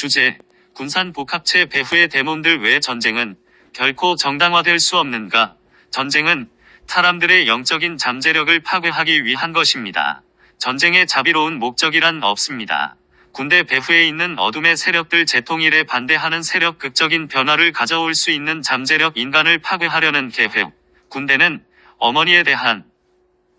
주제, 군산복합체 배후의 데몬들. 왜 전쟁은 결코 정당화될 수 없는가? 전쟁은 사람들의 영적인 잠재력을 파괴하기 위한 것입니다. 전쟁의 자비로운 목적이란 없습니다. 군대 배후에 있는 어둠의 세력들, 재통일에 반대하는 세력, 극적인 변화를 가져올 수 있는 잠재력, 인간을 파괴하려는 계획. 군대는 어머니에 대한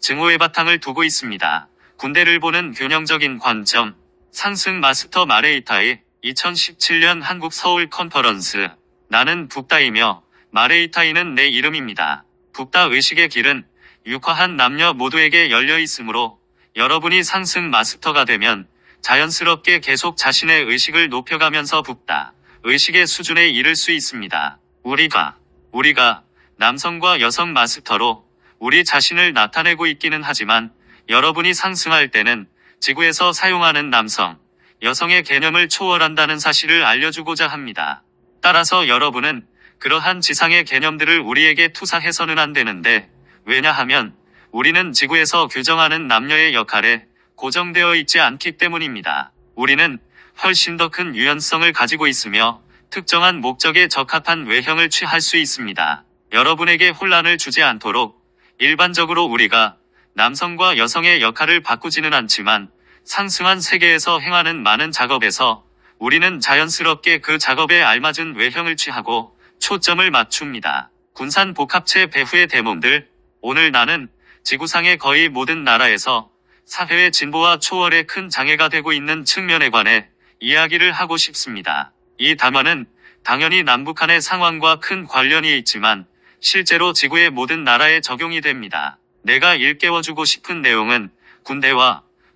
증오의 바탕을 두고 있습니다. 군대를 보는 균형적인 관점. 상승 마스터 마레이타의 2017년 한국 서울 컨퍼런스. 나는 북다이며 마레이타이는 내 이름입니다. 북다 의식의 길은 육화한 남녀 모두에게 열려 있으므로 여러분이 상승 마스터가 되면 자연스럽게 계속 자신의 의식을 높여가면서 북다 의식의 수준에 이를 수 있습니다. 우리가 남성과 여성 마스터로 우리 자신을 나타내고 있기는 하지만 여러분이 상승할 때는 지구에서 사용하는 남성, 여성의 개념을 초월한다는 사실을 알려주고자 합니다. 따라서 여러분은 그러한 지상의 개념들을 우리에게 투사해서는 안 되는데, 왜냐하면 우리는 지구에서 규정하는 남녀의 역할에 고정되어 있지 않기 때문입니다. 우리는 훨씬 더 큰 유연성을 가지고 있으며 특정한 목적에 적합한 외형을 취할 수 있습니다. 여러분에게 혼란을 주지 않도록 일반적으로 우리가 남성과 여성의 역할을 바꾸지는 않지만 상승한 세계에서 행하는 많은 작업에서 우리는 자연스럽게 그 작업에 알맞은 외형을 취하고 초점을 맞춥니다. 군산 복합체 배후의 데몬들. 오늘 나는 지구상의 거의 모든 나라에서 사회의 진보와 초월에 큰 장애가 되고 있는 측면에 관해 이야기를 하고 싶습니다. 이 담화는 당연히 남북한의 상황과 큰 관련이 있지만 실제로 지구의 모든 나라에 적용이 됩니다. 내가 일깨워주고 싶은 내용은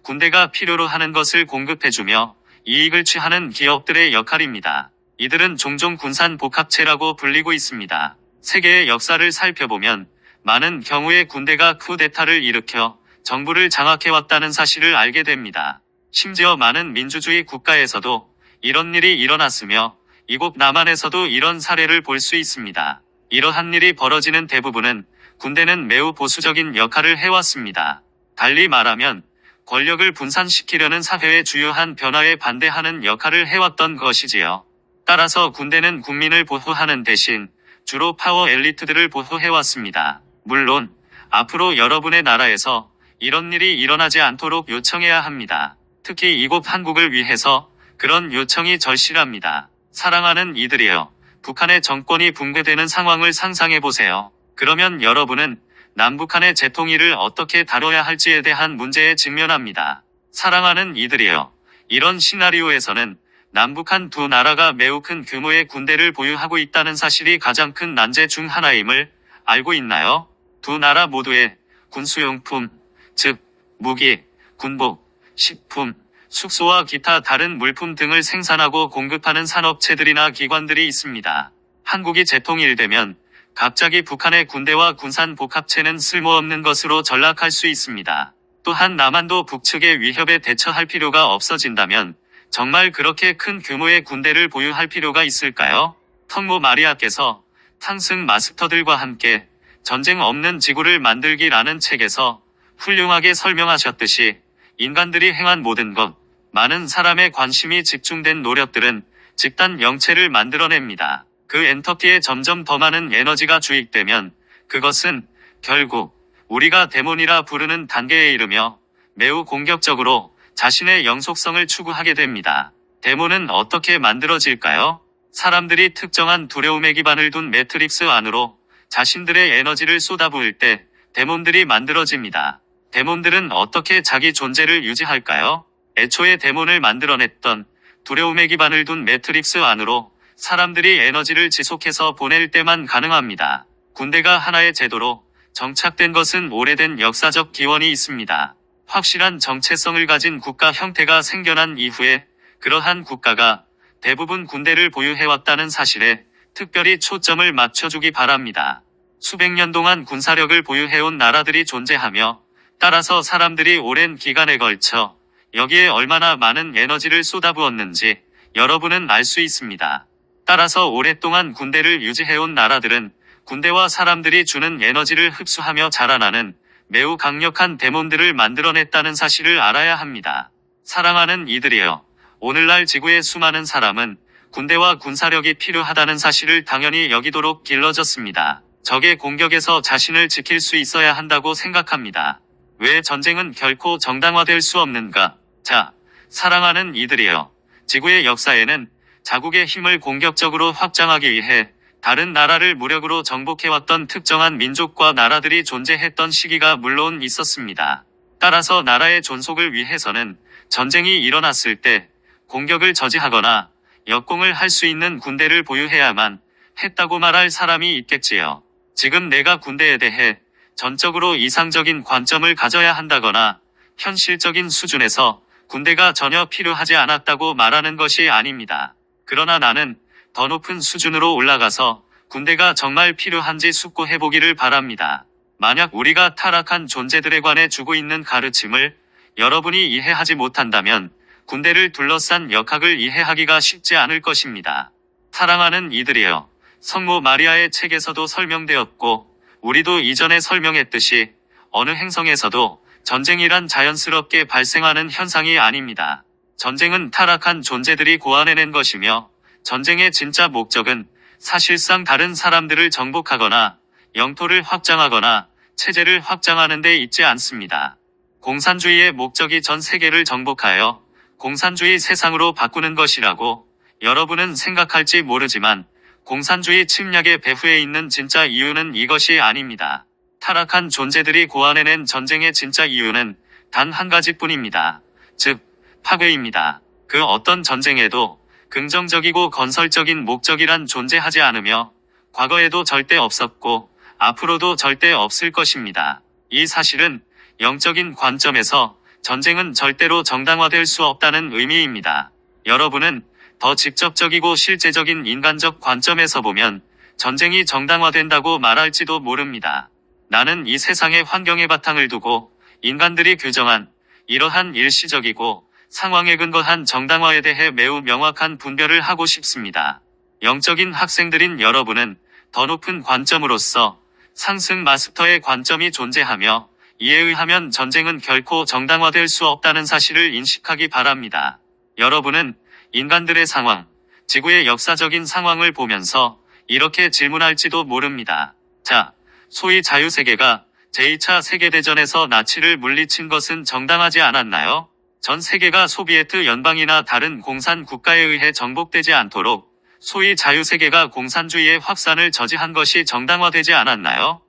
군대가 필요로 하는 것을 공급해주며 이익을 취하는 기업들의 역할입니다. 이들은 종종 군산 복합체라고 불리고 있습니다. 세계의 역사를 살펴보면 많은 경우에 군대가 쿠데타를 일으켜 정부를 장악해왔다는 사실을 알게 됩니다. 심지어 많은 민주주의 국가에서도 이런 일이 일어났으며 이곳 남한에서도 이런 사례를 볼 수 있습니다. 이러한 일이 벌어지는 대부분은 군대는 매우 보수적인 역할을 해왔습니다. 달리 말하면 권력을 분산시키려는 사회의 주요한 변화에 반대하는 역할을 해왔던 것이지요. 따라서 군대는 국민을 보호하는 대신 주로 파워 엘리트들을 보호해왔습니다. 물론 앞으로 여러분의 나라에서 이런 일이 일어나지 않도록 요청해야 합니다. 특히 이곳 한국을 위해서 그런 요청이 절실합니다. 사랑하는 이들이여, 북한의 정권이 붕괴되는 상황을 상상해보세요. 그러면 여러분은 남북한의 재통일을 어떻게 다뤄야 할지에 대한 문제에 직면합니다. 사랑하는 이들이여, 이런 시나리오에서는 남북한 두 나라가 매우 큰 규모의 군대를 보유하고 있다는 사실이 가장 큰 난제 중 하나임을 알고 있나요? 두 나라 모두의 군수용품, 즉 무기, 군복, 식품, 숙소와 기타 다른 물품 등을 생산하고 공급하는 산업체들이나 기관들이 있습니다. 한국이 재통일되면 갑자기 북한의 군대와 군산 복합체는 쓸모없는 것으로 전락할 수 있습니다. 또한 남한도 북측의 위협에 대처할 필요가 없어진다면 정말 그렇게 큰 규모의 군대를 보유할 필요가 있을까요? 턱모 마리아께서 상승 마스터들과 함께 전쟁 없는 지구를 만들기라는 책에서 훌륭하게 설명하셨듯이 인간들이 행한 모든 것, 많은 사람의 관심이 집중된 노력들은 집단 영체를 만들어냅니다. 그 엔터티에 점점 더 많은 에너지가 주입되면 그것은 결국 우리가 데몬이라 부르는 단계에 이르며 매우 공격적으로 자신의 영속성을 추구하게 됩니다. 데몬은 어떻게 만들어질까요? 사람들이 특정한 두려움의 기반을 둔 매트릭스 안으로 자신들의 에너지를 쏟아부을 때 데몬들이 만들어집니다. 데몬들은 어떻게 자기 존재를 유지할까요? 애초에 데몬을 만들어냈던 두려움의 기반을 둔 매트릭스 안으로 사람들이 에너지를 지속해서 보낼 때만 가능합니다. 군대가 하나의 제도로 정착된 것은 오래된 역사적 기원이 있습니다. 확실한 정체성을 가진 국가 형태가 생겨난 이후에 그러한 국가가 대부분 군대를 보유해왔다는 사실에 특별히 초점을 맞춰주기 바랍니다. 수백 년 동안 군사력을 보유해온 나라들이 존재하며 따라서 사람들이 오랜 기간에 걸쳐 여기에 얼마나 많은 에너지를 쏟아부었는지 여러분은 알 수 있습니다. 따라서 오랫동안 군대를 유지해온 나라들은 군대와 사람들이 주는 에너지를 흡수하며 자라나는 매우 강력한 데몬들을 만들어냈다는 사실을 알아야 합니다. 사랑하는 이들이여, 오늘날 지구의 수많은 사람은 군대와 군사력이 필요하다는 사실을 당연히 여기도록 길러졌습니다. 적의 공격에서 자신을 지킬 수 있어야 한다고 생각합니다. 왜 전쟁은 결코 정당화될 수 없는가? 자, 사랑하는 이들이여. 지구의 역사에는 자국의 힘을 공격적으로 확장하기 위해 다른 나라를 무력으로 정복해왔던 특정한 민족과 나라들이 존재했던 시기가 물론 있었습니다. 따라서 나라의 존속을 위해서는 전쟁이 일어났을 때 공격을 저지하거나 역공을 할 수 있는 군대를 보유해야만 했다고 말할 사람이 있겠지요. 지금 내가 군대에 대해 전적으로 이상적인 관점을 가져야 한다거나 현실적인 수준에서 군대가 전혀 필요하지 않았다고 말하는 것이 아닙니다. 그러나 나는 더 높은 수준으로 올라가서 군대가 정말 필요한지 숙고해보기를 바랍니다. 만약 우리가 타락한 존재들에 관해 주고 있는 가르침을 여러분이 이해하지 못한다면 군대를 둘러싼 역학을 이해하기가 쉽지 않을 것입니다. 사랑하는 이들이여. 성모 마리아의 책에서도 설명되었고 우리도 이전에 설명했듯이 어느 행성에서도 전쟁이란 자연스럽게 발생하는 현상이 아닙니다. 전쟁은 타락한 존재들이 고안해낸 것이며 전쟁의 진짜 목적은 사실상 다른 사람들을 정복하거나 영토를 확장하거나 체제를 확장하는 데 있지 않습니다. 공산주의의 목적이 전 세계를 정복하여 공산주의 세상으로 바꾸는 것이라고 여러분은 생각할지 모르지만 공산주의 침략의 배후에 있는 진짜 이유는 이것이 아닙니다. 타락한 존재들이 고안해낸 전쟁의 진짜 이유는 단 한 가지뿐입니다. 즉, 파괴입니다. 그 어떤 전쟁에도 긍정적이고 건설적인 목적이란 존재하지 않으며 과거에도 절대 없었고 앞으로도 절대 없을 것입니다. 이 사실은 영적인 관점에서 전쟁은 절대로 정당화될 수 없다는 의미입니다. 여러분은 더 직접적이고 실제적인 인간적 관점에서 보면 전쟁이 정당화된다고 말할지도 모릅니다. 나는 이 세상의 환경의 바탕을 두고 인간들이 규정한 이러한 일시적이고 상황에 근거한 정당화에 대해 매우 명확한 분별을 하고 싶습니다. 영적인 학생들인 여러분은 더 높은 관점으로서 상승 마스터의 관점이 존재하며 이에 의하면 전쟁은 결코 정당화될 수 없다는 사실을 인식하기 바랍니다. 여러분은 인간들의 상황, 지구의 역사적인 상황을 보면서 이렇게 질문할지도 모릅니다. 자, 소위 자유세계가 제2차 세계대전에서 나치를 물리친 것은 정당하지 않았나요? 전 세계가 소비에트 연방이나 다른 공산 국가에 의해 정복되지 않도록 소위 자유세계가 공산주의의 확산을 저지한 것이 정당화되지 않았나요?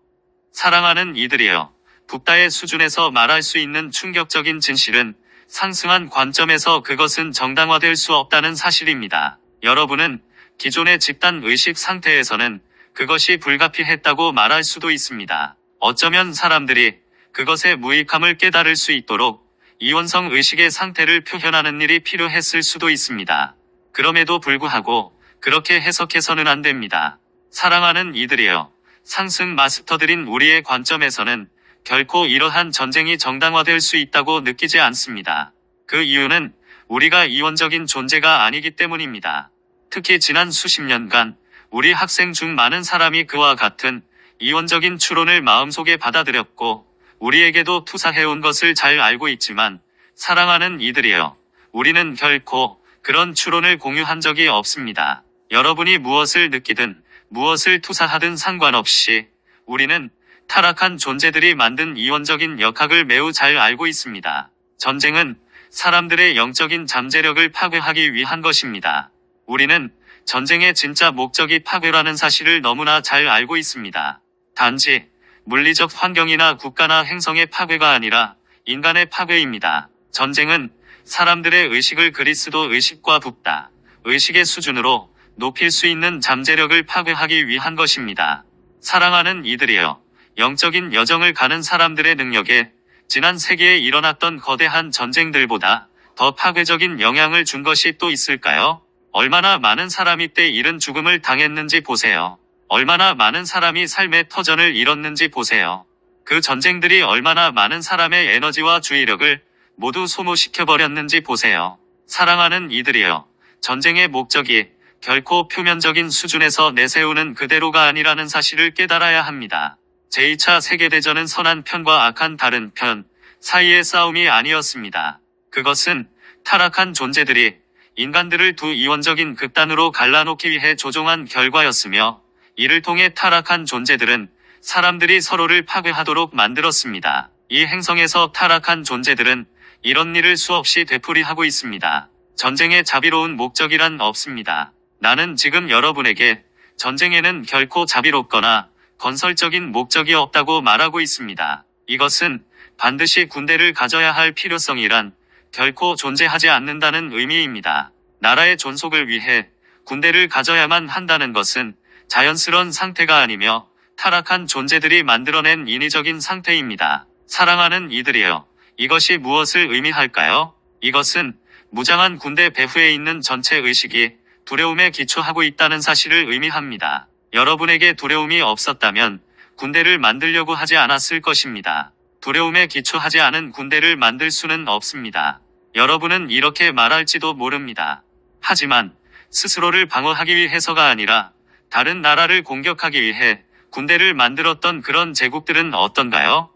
사랑하는 이들이여. 북다의 수준에서 말할 수 있는 충격적인 진실은 상승한 관점에서 그것은 정당화될 수 없다는 사실입니다. 여러분은 기존의 집단 의식 상태에서는 그것이 불가피했다고 말할 수도 있습니다. 어쩌면 사람들이 그것의 무익함을 깨달을 수 있도록 이원성 의식의 상태를 표현하는 일이 필요했을 수도 있습니다. 그럼에도 불구하고 그렇게 해석해서는 안 됩니다. 사랑하는 이들이여. 상승 마스터들인 우리의 관점에서는 결코 이러한 전쟁이 정당화될 수 있다고 느끼지 않습니다. 그 이유는 우리가 이원적인 존재가 아니기 때문입니다. 특히 지난 수십 년간 우리 학생 중 많은 사람이 그와 같은 이원적인 추론을 마음속에 받아들였고 우리에게도 투사해온 것을 잘 알고 있지만 사랑하는 이들이여. 우리는 결코 그런 추론을 공유한 적이 없습니다. 여러분이 무엇을 느끼든 무엇을 투사하든 상관없이 우리는 타락한 존재들이 만든 이원적인 역학을 매우 잘 알고 있습니다. 전쟁은 사람들의 영적인 잠재력을 파괴하기 위한 것입니다. 우리는 전쟁의 진짜 목적이 파괴라는 사실을 너무나 잘 알고 있습니다. 단지 물리적 환경이나 국가나 행성의 파괴가 아니라 인간의 파괴입니다. 전쟁은 사람들의 의식을 그리스도 의식과 북다 의식의 수준으로 높일 수 있는 잠재력을 파괴하기 위한 것입니다. 사랑하는 이들이여. 영적인 여정을 가는 사람들의 능력에 지난 세기에 일어났던 거대한 전쟁들보다 더 파괴적인 영향을 준 것이 또 있을까요? 얼마나 많은 사람이 때 이른 죽음을 당했는지 보세요. 얼마나 많은 사람이 삶의 터전을 잃었는지 보세요. 그 전쟁들이 얼마나 많은 사람의 에너지와 주의력을 모두 소모시켜버렸는지 보세요. 사랑하는 이들이여. 전쟁의 목적이 결코 표면적인 수준에서 내세우는 그대로가 아니라는 사실을 깨달아야 합니다. 제2차 세계대전은 선한 편과 악한 다른 편 사이의 싸움이 아니었습니다. 그것은 타락한 존재들이 인간들을 두 이원적인 극단으로 갈라놓기 위해 조종한 결과였으며 이를 통해 타락한 존재들은 사람들이 서로를 파괴하도록 만들었습니다. 이 행성에서 타락한 존재들은 이런 일을 수없이 되풀이하고 있습니다. 전쟁의 자비로운 목적이란 없습니다. 나는 지금 여러분에게 전쟁에는 결코 자비롭거나 건설적인 목적이 없다고 말하고 있습니다. 이것은 반드시 군대를 가져야 할 필요성이란 결코 존재하지 않는다는 의미입니다. 나라의 존속을 위해 군대를 가져야만 한다는 것은 자연스러운 상태가 아니며 타락한 존재들이 만들어낸 인위적인 상태입니다. 사랑하는 이들이여, 이것이 무엇을 의미할까요? 이것은 무장한 군대 배후에 있는 전체 의식이 두려움에 기초하고 있다는 사실을 의미합니다. 여러분에게 두려움이 없었다면 군대를 만들려고 하지 않았을 것입니다. 두려움에 기초하지 않은 군대를 만들 수는 없습니다. 여러분은 이렇게 말할지도 모릅니다. 하지만 스스로를 방어하기 위해서가 아니라 다른 나라를 공격하기 위해 군대를 만들었던 그런 제국들은 어떤가요?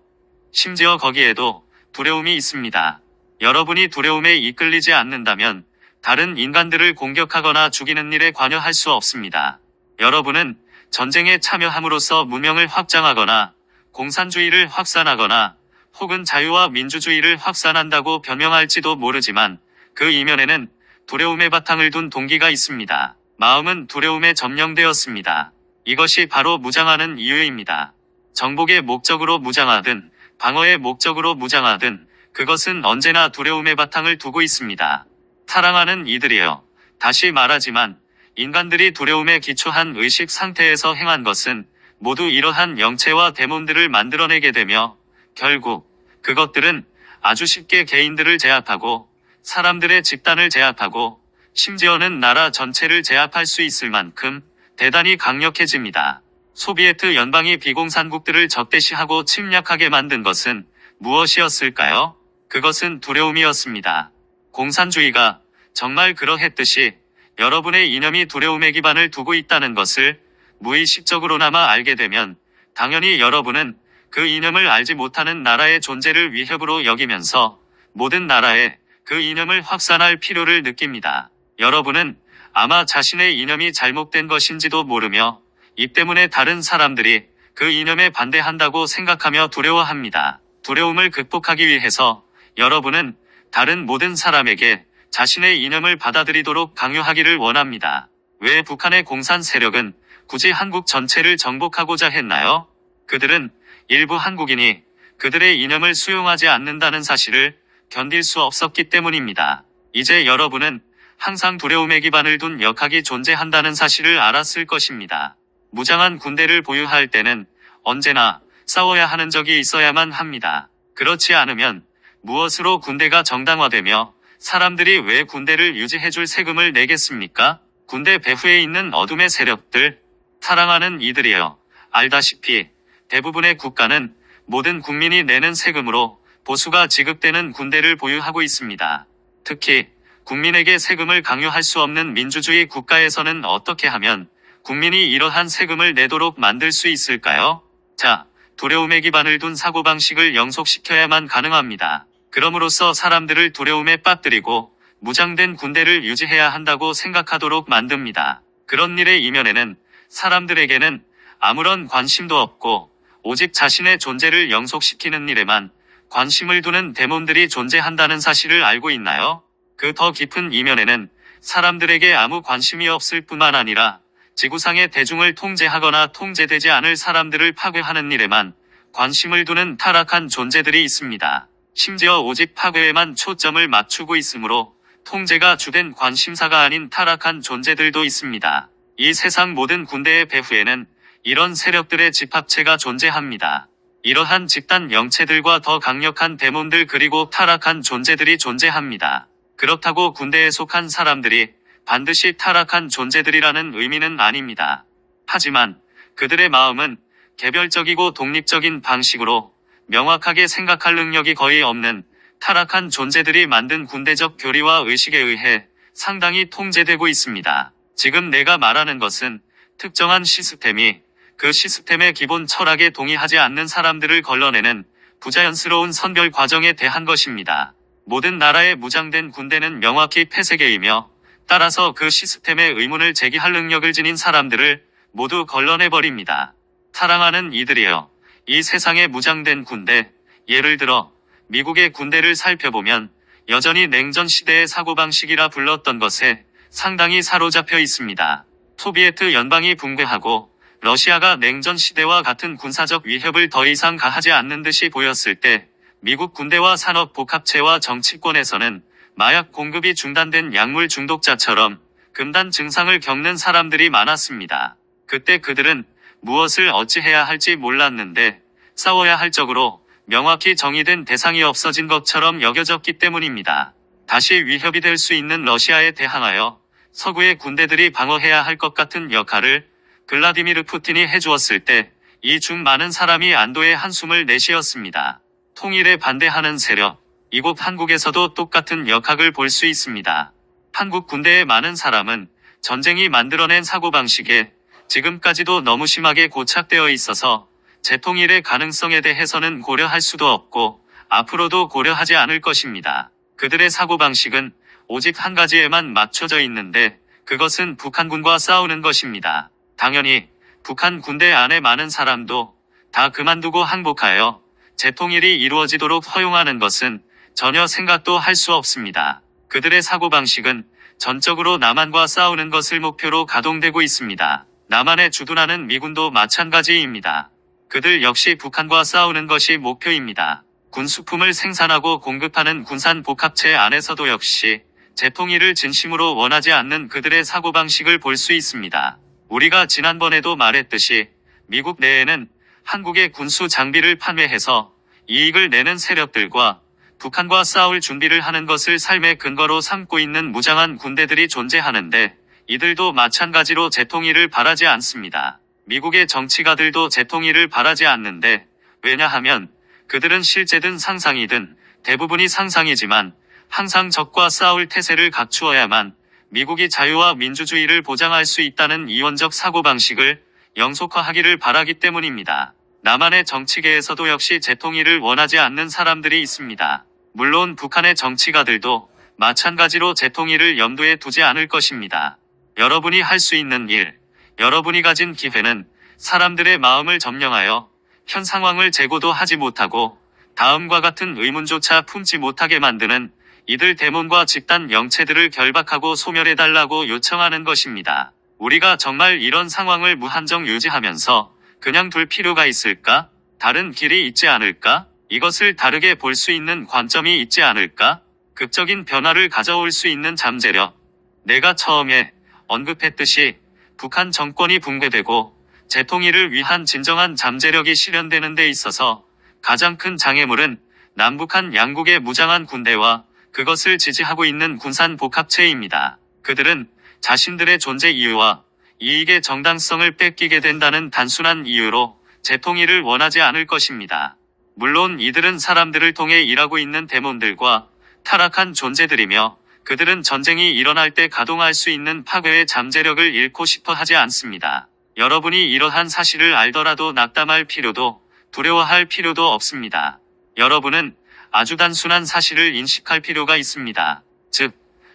심지어 거기에도 두려움이 있습니다. 여러분이 두려움에 이끌리지 않는다면 다른 인간들을 공격하거나 죽이는 일에 관여할 수 없습니다. 여러분은 전쟁에 참여함으로써 문명을 확장하거나 공산주의를 확산하거나 혹은 자유와 민주주의를 확산한다고 변명할지도 모르지만 그 이면에는 두려움의 바탕을 둔 동기가 있습니다. 마음은 두려움에 점령되었습니다. 이것이 바로 무장하는 이유입니다. 정복의 목적으로 무장하든 방어의 목적으로 무장하든 그것은 언제나 두려움의 바탕을 두고 있습니다. 사랑하는 이들이여, 다시 말하지만 인간들이 두려움에 기초한 의식 상태에서 행한 것은 모두 이러한 영체와 데몬들을 만들어내게 되며 결국 그것들은 아주 쉽게 개인들을 제압하고 사람들의 집단을 제압하고 심지어는 나라 전체를 제압할 수 있을 만큼 대단히 강력해집니다. 소비에트 연방이 비공산국들을 적대시하고 침략하게 만든 것은 무엇이었을까요? 그것은 두려움이었습니다. 공산주의가 정말 그러했듯이 여러분의 이념이 두려움의 기반을 두고 있다는 것을 무의식적으로나마 알게 되면 당연히 여러분은 그 이념을 알지 못하는 나라의 존재를 위협으로 여기면서 모든 나라에 그 이념을 확산할 필요를 느낍니다. 여러분은 아마 자신의 이념이 잘못된 것인지도 모르며 이 때문에 다른 사람들이 그 이념에 반대한다고 생각하며 두려워합니다. 두려움을 극복하기 위해서 여러분은 다른 모든 사람에게 자신의 이념을 받아들이도록 강요하기를 원합니다. 왜 북한의 공산 세력은 굳이 한국 전체를 정복하고자 했나요? 그들은 일부 한국인이 그들의 이념을 수용하지 않는다는 사실을 견딜 수 없었기 때문입니다. 이제 여러분은 항상 두려움의 기반을 둔 역학이 존재한다는 사실을 알았을 것입니다. 무장한 군대를 보유할 때는 언제나 싸워야 하는 적이 있어야만 합니다. 그렇지 않으면 무엇으로 군대가 정당화되며 사람들이 왜 군대를 유지해줄 세금을 내겠습니까? 군대 배후에 있는 어둠의 세력들, 사랑하는 이들이여, 알다시피 대부분의 국가는 모든 국민이 내는 세금으로 보수가 지급되는 군대를 보유하고 있습니다. 특히 국민에게 세금을 강요할 수 없는 민주주의 국가에서는 어떻게 하면 국민이 이러한 세금을 내도록 만들 수 있을까요? 자, 두려움의 기반을 둔 사고방식을 영속시켜야만 가능합니다. 그럼으로써 사람들을 두려움에 빠뜨리고 무장된 군대를 유지해야 한다고 생각하도록 만듭니다. 그런 일의 이면에는 사람들에게는 아무런 관심도 없고 오직 자신의 존재를 영속시키는 일에만 관심을 두는 데몬들이 존재한다는 사실을 알고 있나요? 그 더 깊은 이면에는 사람들에게 아무 관심이 없을 뿐만 아니라 지구상의 대중을 통제하거나 통제되지 않을 사람들을 파괴하는 일에만 관심을 두는 타락한 존재들이 있습니다. 심지어 오직 파괴에만 초점을 맞추고 있으므로 통제가 주된 관심사가 아닌 타락한 존재들도 있습니다. 이 세상 모든 군대의 배후에는 이런 세력들의 집합체가 존재합니다. 이러한 집단 영체들과 더 강력한 데몬들 그리고 타락한 존재들이 존재합니다. 그렇다고 군대에 속한 사람들이 반드시 타락한 존재들이라는 의미는 아닙니다. 하지만 그들의 마음은 개별적이고 독립적인 방식으로 명확하게 생각할 능력이 거의 없는 타락한 존재들이 만든 군대적 교리와 의식에 의해 상당히 통제되고 있습니다. 지금 내가 말하는 것은 특정한 시스템이 그 시스템의 기본 철학에 동의하지 않는 사람들을 걸러내는 부자연스러운 선별 과정에 대한 것입니다. 모든 나라의 무장된 군대는 명확히 폐쇄계이며 따라서 그 시스템에 의문을 제기할 능력을 지닌 사람들을 모두 걸러내버립니다. 사랑하는 이들이여, 이 세상에 무장된 군대, 예를 들어 미국의 군대를 살펴보면 여전히 냉전 시대의 사고방식이라 불렀던 것에 상당히 사로잡혀 있습니다. 소비에트 연방이 붕괴하고 러시아가 냉전 시대와 같은 군사적 위협을 더 이상 가하지 않는 듯이 보였을 때 미국 군대와 산업 복합체와 정치권에서는 마약 공급이 중단된 약물 중독자처럼 금단 증상을 겪는 사람들이 많았습니다. 그때 그들은 무엇을 어찌해야 할지 몰랐는데 싸워야 할 적으로 명확히 정의된 대상이 없어진 것처럼 여겨졌기 때문입니다. 다시 위협이 될 수 있는 러시아에 대항하여 서구의 군대들이 방어해야 할 것 같은 역할을 블라디미르 푸틴이 해주었을 때 이 중 많은 사람이 안도의 한숨을 내쉬었습니다. 통일에 반대하는 세력, 이곳 한국에서도 똑같은 역학을 볼 수 있습니다. 한국 군대의 많은 사람은 전쟁이 만들어낸 사고방식에 지금까지도 너무 심하게 고착되어 있어서 재통일의 가능성에 대해서는 고려할 수도 없고 앞으로도 고려하지 않을 것입니다. 그들의 사고방식은 오직 한 가지에만 맞춰져 있는데 그것은 북한군과 싸우는 것입니다. 당연히 북한 군대 안에 많은 사람도 다 그만두고 항복하여 재통일이 이루어지도록 허용하는 것은 전혀 생각도 할 수 없습니다. 그들의 사고방식은 전적으로 남한과 싸우는 것을 목표로 가동되고 있습니다. 남한에 주둔하는 미군도 마찬가지입니다. 그들 역시 북한과 싸우는 것이 목표입니다. 군수품을 생산하고 공급하는 군산 복합체 안에서도 역시 재통일을 진심으로 원하지 않는 그들의 사고방식을 볼 수 있습니다. 우리가 지난번에도 말했듯이 미국 내에는 한국의 군수 장비를 판매해서 이익을 내는 세력들과 북한과 싸울 준비를 하는 것을 삶의 근거로 삼고 있는 무장한 군대들이 존재하는데 이들도 마찬가지로 재통일을 바라지 않습니다. 미국의 정치가들도 재통일을 바라지 않는데 왜냐하면 그들은 실제든 상상이든 대부분이 상상이지만 항상 적과 싸울 태세를 갖추어야만 미국이 자유와 민주주의를 보장할 수 있다는 이원적 사고방식을 영속화하기를 바라기 때문입니다. 남한의 정치계에서도 역시 재통일을 원하지 않는 사람들이 있습니다. 물론 북한의 정치가들도 마찬가지로 재통일을 염두에 두지 않을 것입니다. 여러분이 할 수 있는 일, 여러분이 가진 기회는 사람들의 마음을 점령하여 현 상황을 재고도 하지 못하고 다음과 같은 의문조차 품지 못하게 만드는 이들 데몬과 집단 영체들을 결박하고 소멸해달라고 요청하는 것입니다. 우리가 정말 이런 상황을 무한정 유지하면서 그냥 둘 필요가 있을까? 다른 길이 있지 않을까? 이것을 다르게 볼 수 있는 관점이 있지 않을까? 극적인 변화를 가져올 수 있는 잠재력. 내가 처음에 언급했듯이 북한 정권이 붕괴되고 재통일을 위한 진정한 잠재력이 실현되는 데 있어서 가장 큰 장애물은 남북한 양국의 무장한 군대와 그것을 지지하고 있는 군산 복합체입니다. 그들은 자신들의 존재 이유와 이익의 정당성을 뺏기게 된다는 단순한 이유로 재통일을 원하지 않을 것입니다. 물론 이들은 사람들을 통해 일하고 있는 데몬들과 타락한 존재들이며 그들은 전쟁이 일어날 때 가동할 수 있는 파괴의 잠재력을 잃고 싶어 하지 않습니다. 여러분이 이러한 사실을 알더라도 낙담할 필요도 두려워할 필요도 없습니다. 여러분은 아주 단순한 사실을 인식할 필요가 있습니다. 즉,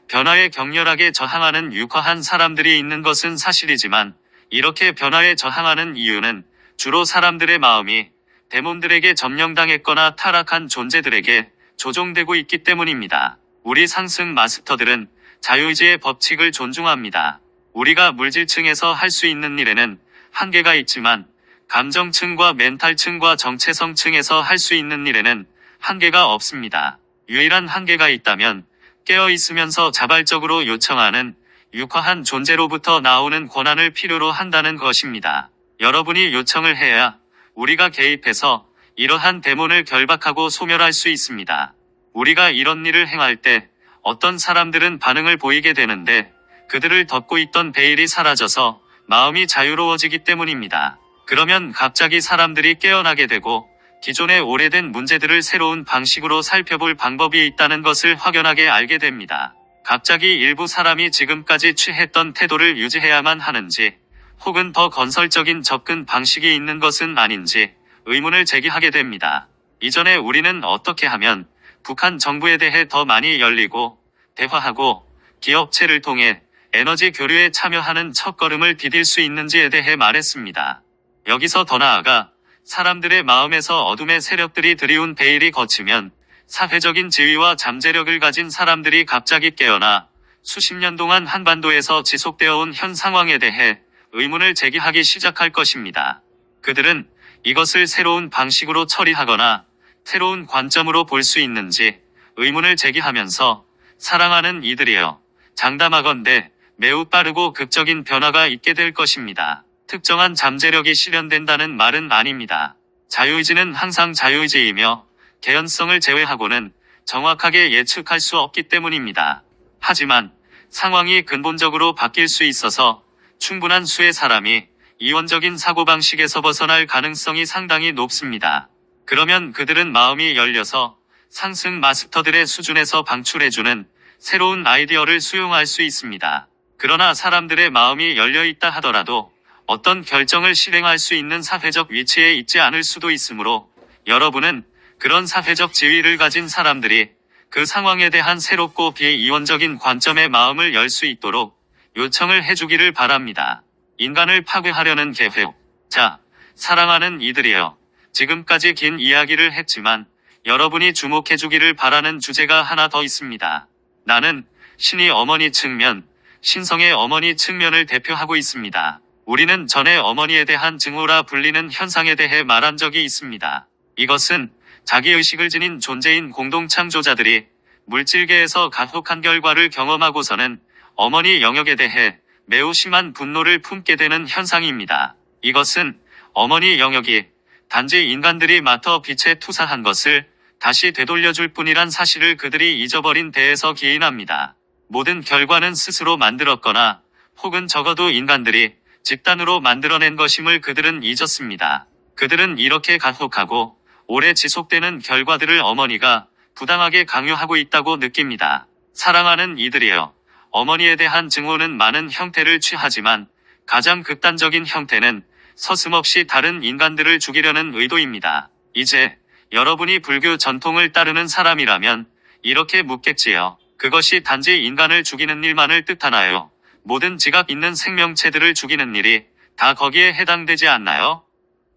변화에 격렬하게 저항하는 유화한 사람들이 있는 것은 사실이지만 이렇게 변화에 저항하는 이유는 주로 사람들의 마음이 데몬들에게 점령당했거나 타락한 존재들에게 조종되고 있기 때문입니다. 우리 상승 마스터들은 자유의지의 법칙을 존중합니다. 우리가 물질층에서 할 수 있는 일에는 한계가 있지만 감정층과 멘탈층과 정체성층에서 할 수 있는 일에는 한계가 없습니다. 유일한 한계가 있다면 깨어있으면서 자발적으로 요청하는 육화한 존재로부터 나오는 권한을 필요로 한다는 것입니다. 여러분이 요청을 해야 우리가 개입해서 이러한 데몬을 결박하고 소멸할 수 있습니다. 우리가 이런 일을 행할 때 어떤 사람들은 반응을 보이게 되는데 그들을 덮고 있던 베일이 사라져서 마음이 자유로워지기 때문입니다. 그러면 갑자기 사람들이 깨어나게 되고 기존의 오래된 문제들을 새로운 방식으로 살펴볼 방법이 있다는 것을 확연하게 알게 됩니다. 갑자기 일부 사람이 지금까지 취했던 태도를 유지해야만 하는지 혹은 더 건설적인 접근 방식이 있는 것은 아닌지 의문을 제기하게 됩니다. 이전에 우리는 어떻게 하면 북한 정부에 대해 더 많이 열리고 대화하고 기업체를 통해 에너지 교류에 참여하는 첫걸음을 디딜 수 있는지에 대해 말했습니다. 여기서 더 나아가 사람들의 마음에서 어둠의 세력들이 들이운 베일이 걷히면 사회적인 지위와 잠재력을 가진 사람들이 갑자기 깨어나 수십 년 동안 한반도에서 지속되어 온 현 상황에 대해 의문을 제기하기 시작할 것입니다. 그들은 이것을 새로운 방식으로 처리하거나 새로운 관점으로 볼 수 있는지 의문을 제기하면서 사랑하는 이들이여, 장담하건대 매우 빠르고 극적인 변화가 있게 될 것입니다. 특정한 잠재력이 실현된다는 말은 아닙니다. 자유의지는 항상 자유의지이며 개연성을 제외하고는 정확하게 예측할 수 없기 때문입니다. 하지만 상황이 근본적으로 바뀔 수 있어서 충분한 수의 사람이 이원적인 사고방식에서 벗어날 가능성이 상당히 높습니다. 그러면 그들은 마음이 열려서 상승 마스터들의 수준에서 방출해주는 새로운 아이디어를 수용할 수 있습니다. 그러나 사람들의 마음이 열려 있다 하더라도 어떤 결정을 실행할 수 있는 사회적 위치에 있지 않을 수도 있으므로 여러분은 그런 사회적 지위를 가진 사람들이 그 상황에 대한 새롭고 비이원적인 관점의 마음을 열 수 있도록 요청을 해주기를 바랍니다. 인간을 파괴하려는 계획. 자, 사랑하는 이들이여. 지금까지 긴 이야기를 했지만 여러분이 주목해주기를 바라는 주제가 하나 더 있습니다. 나는 신의 어머니 측면, 신성의 어머니 측면을 대표하고 있습니다. 우리는 전에 어머니에 대한 증오라 불리는 현상에 대해 말한 적이 있습니다. 이것은 자기의식을 지닌 존재인 공동창조자들이 물질계에서 가혹한 결과를 경험하고서는 어머니 영역에 대해 매우 심한 분노를 품게 되는 현상입니다. 이것은 어머니 영역이 단지 인간들이 맡아 빛에 투사한 것을 다시 되돌려줄 뿐이란 사실을 그들이 잊어버린 데에서 기인합니다. 모든 결과는 스스로 만들었거나 혹은 적어도 인간들이 집단으로 만들어낸 것임을 그들은 잊었습니다. 그들은 이렇게 가혹하고 오래 지속되는 결과들을 어머니가 부당하게 강요하고 있다고 느낍니다. 사랑하는 이들이여. 어머니에 대한 증오는 많은 형태를 취하지만 가장 극단적인 형태는 서슴없이 다른 인간들을 죽이려는 의도입니다. 이제 여러분이 불교 전통을 따르는 사람이라면 이렇게 묻겠지요. 그것이 단지 인간을 죽이는 일만을 뜻하나요? 모든 지각 있는 생명체들을 죽이는 일이 다 거기에 해당되지 않나요?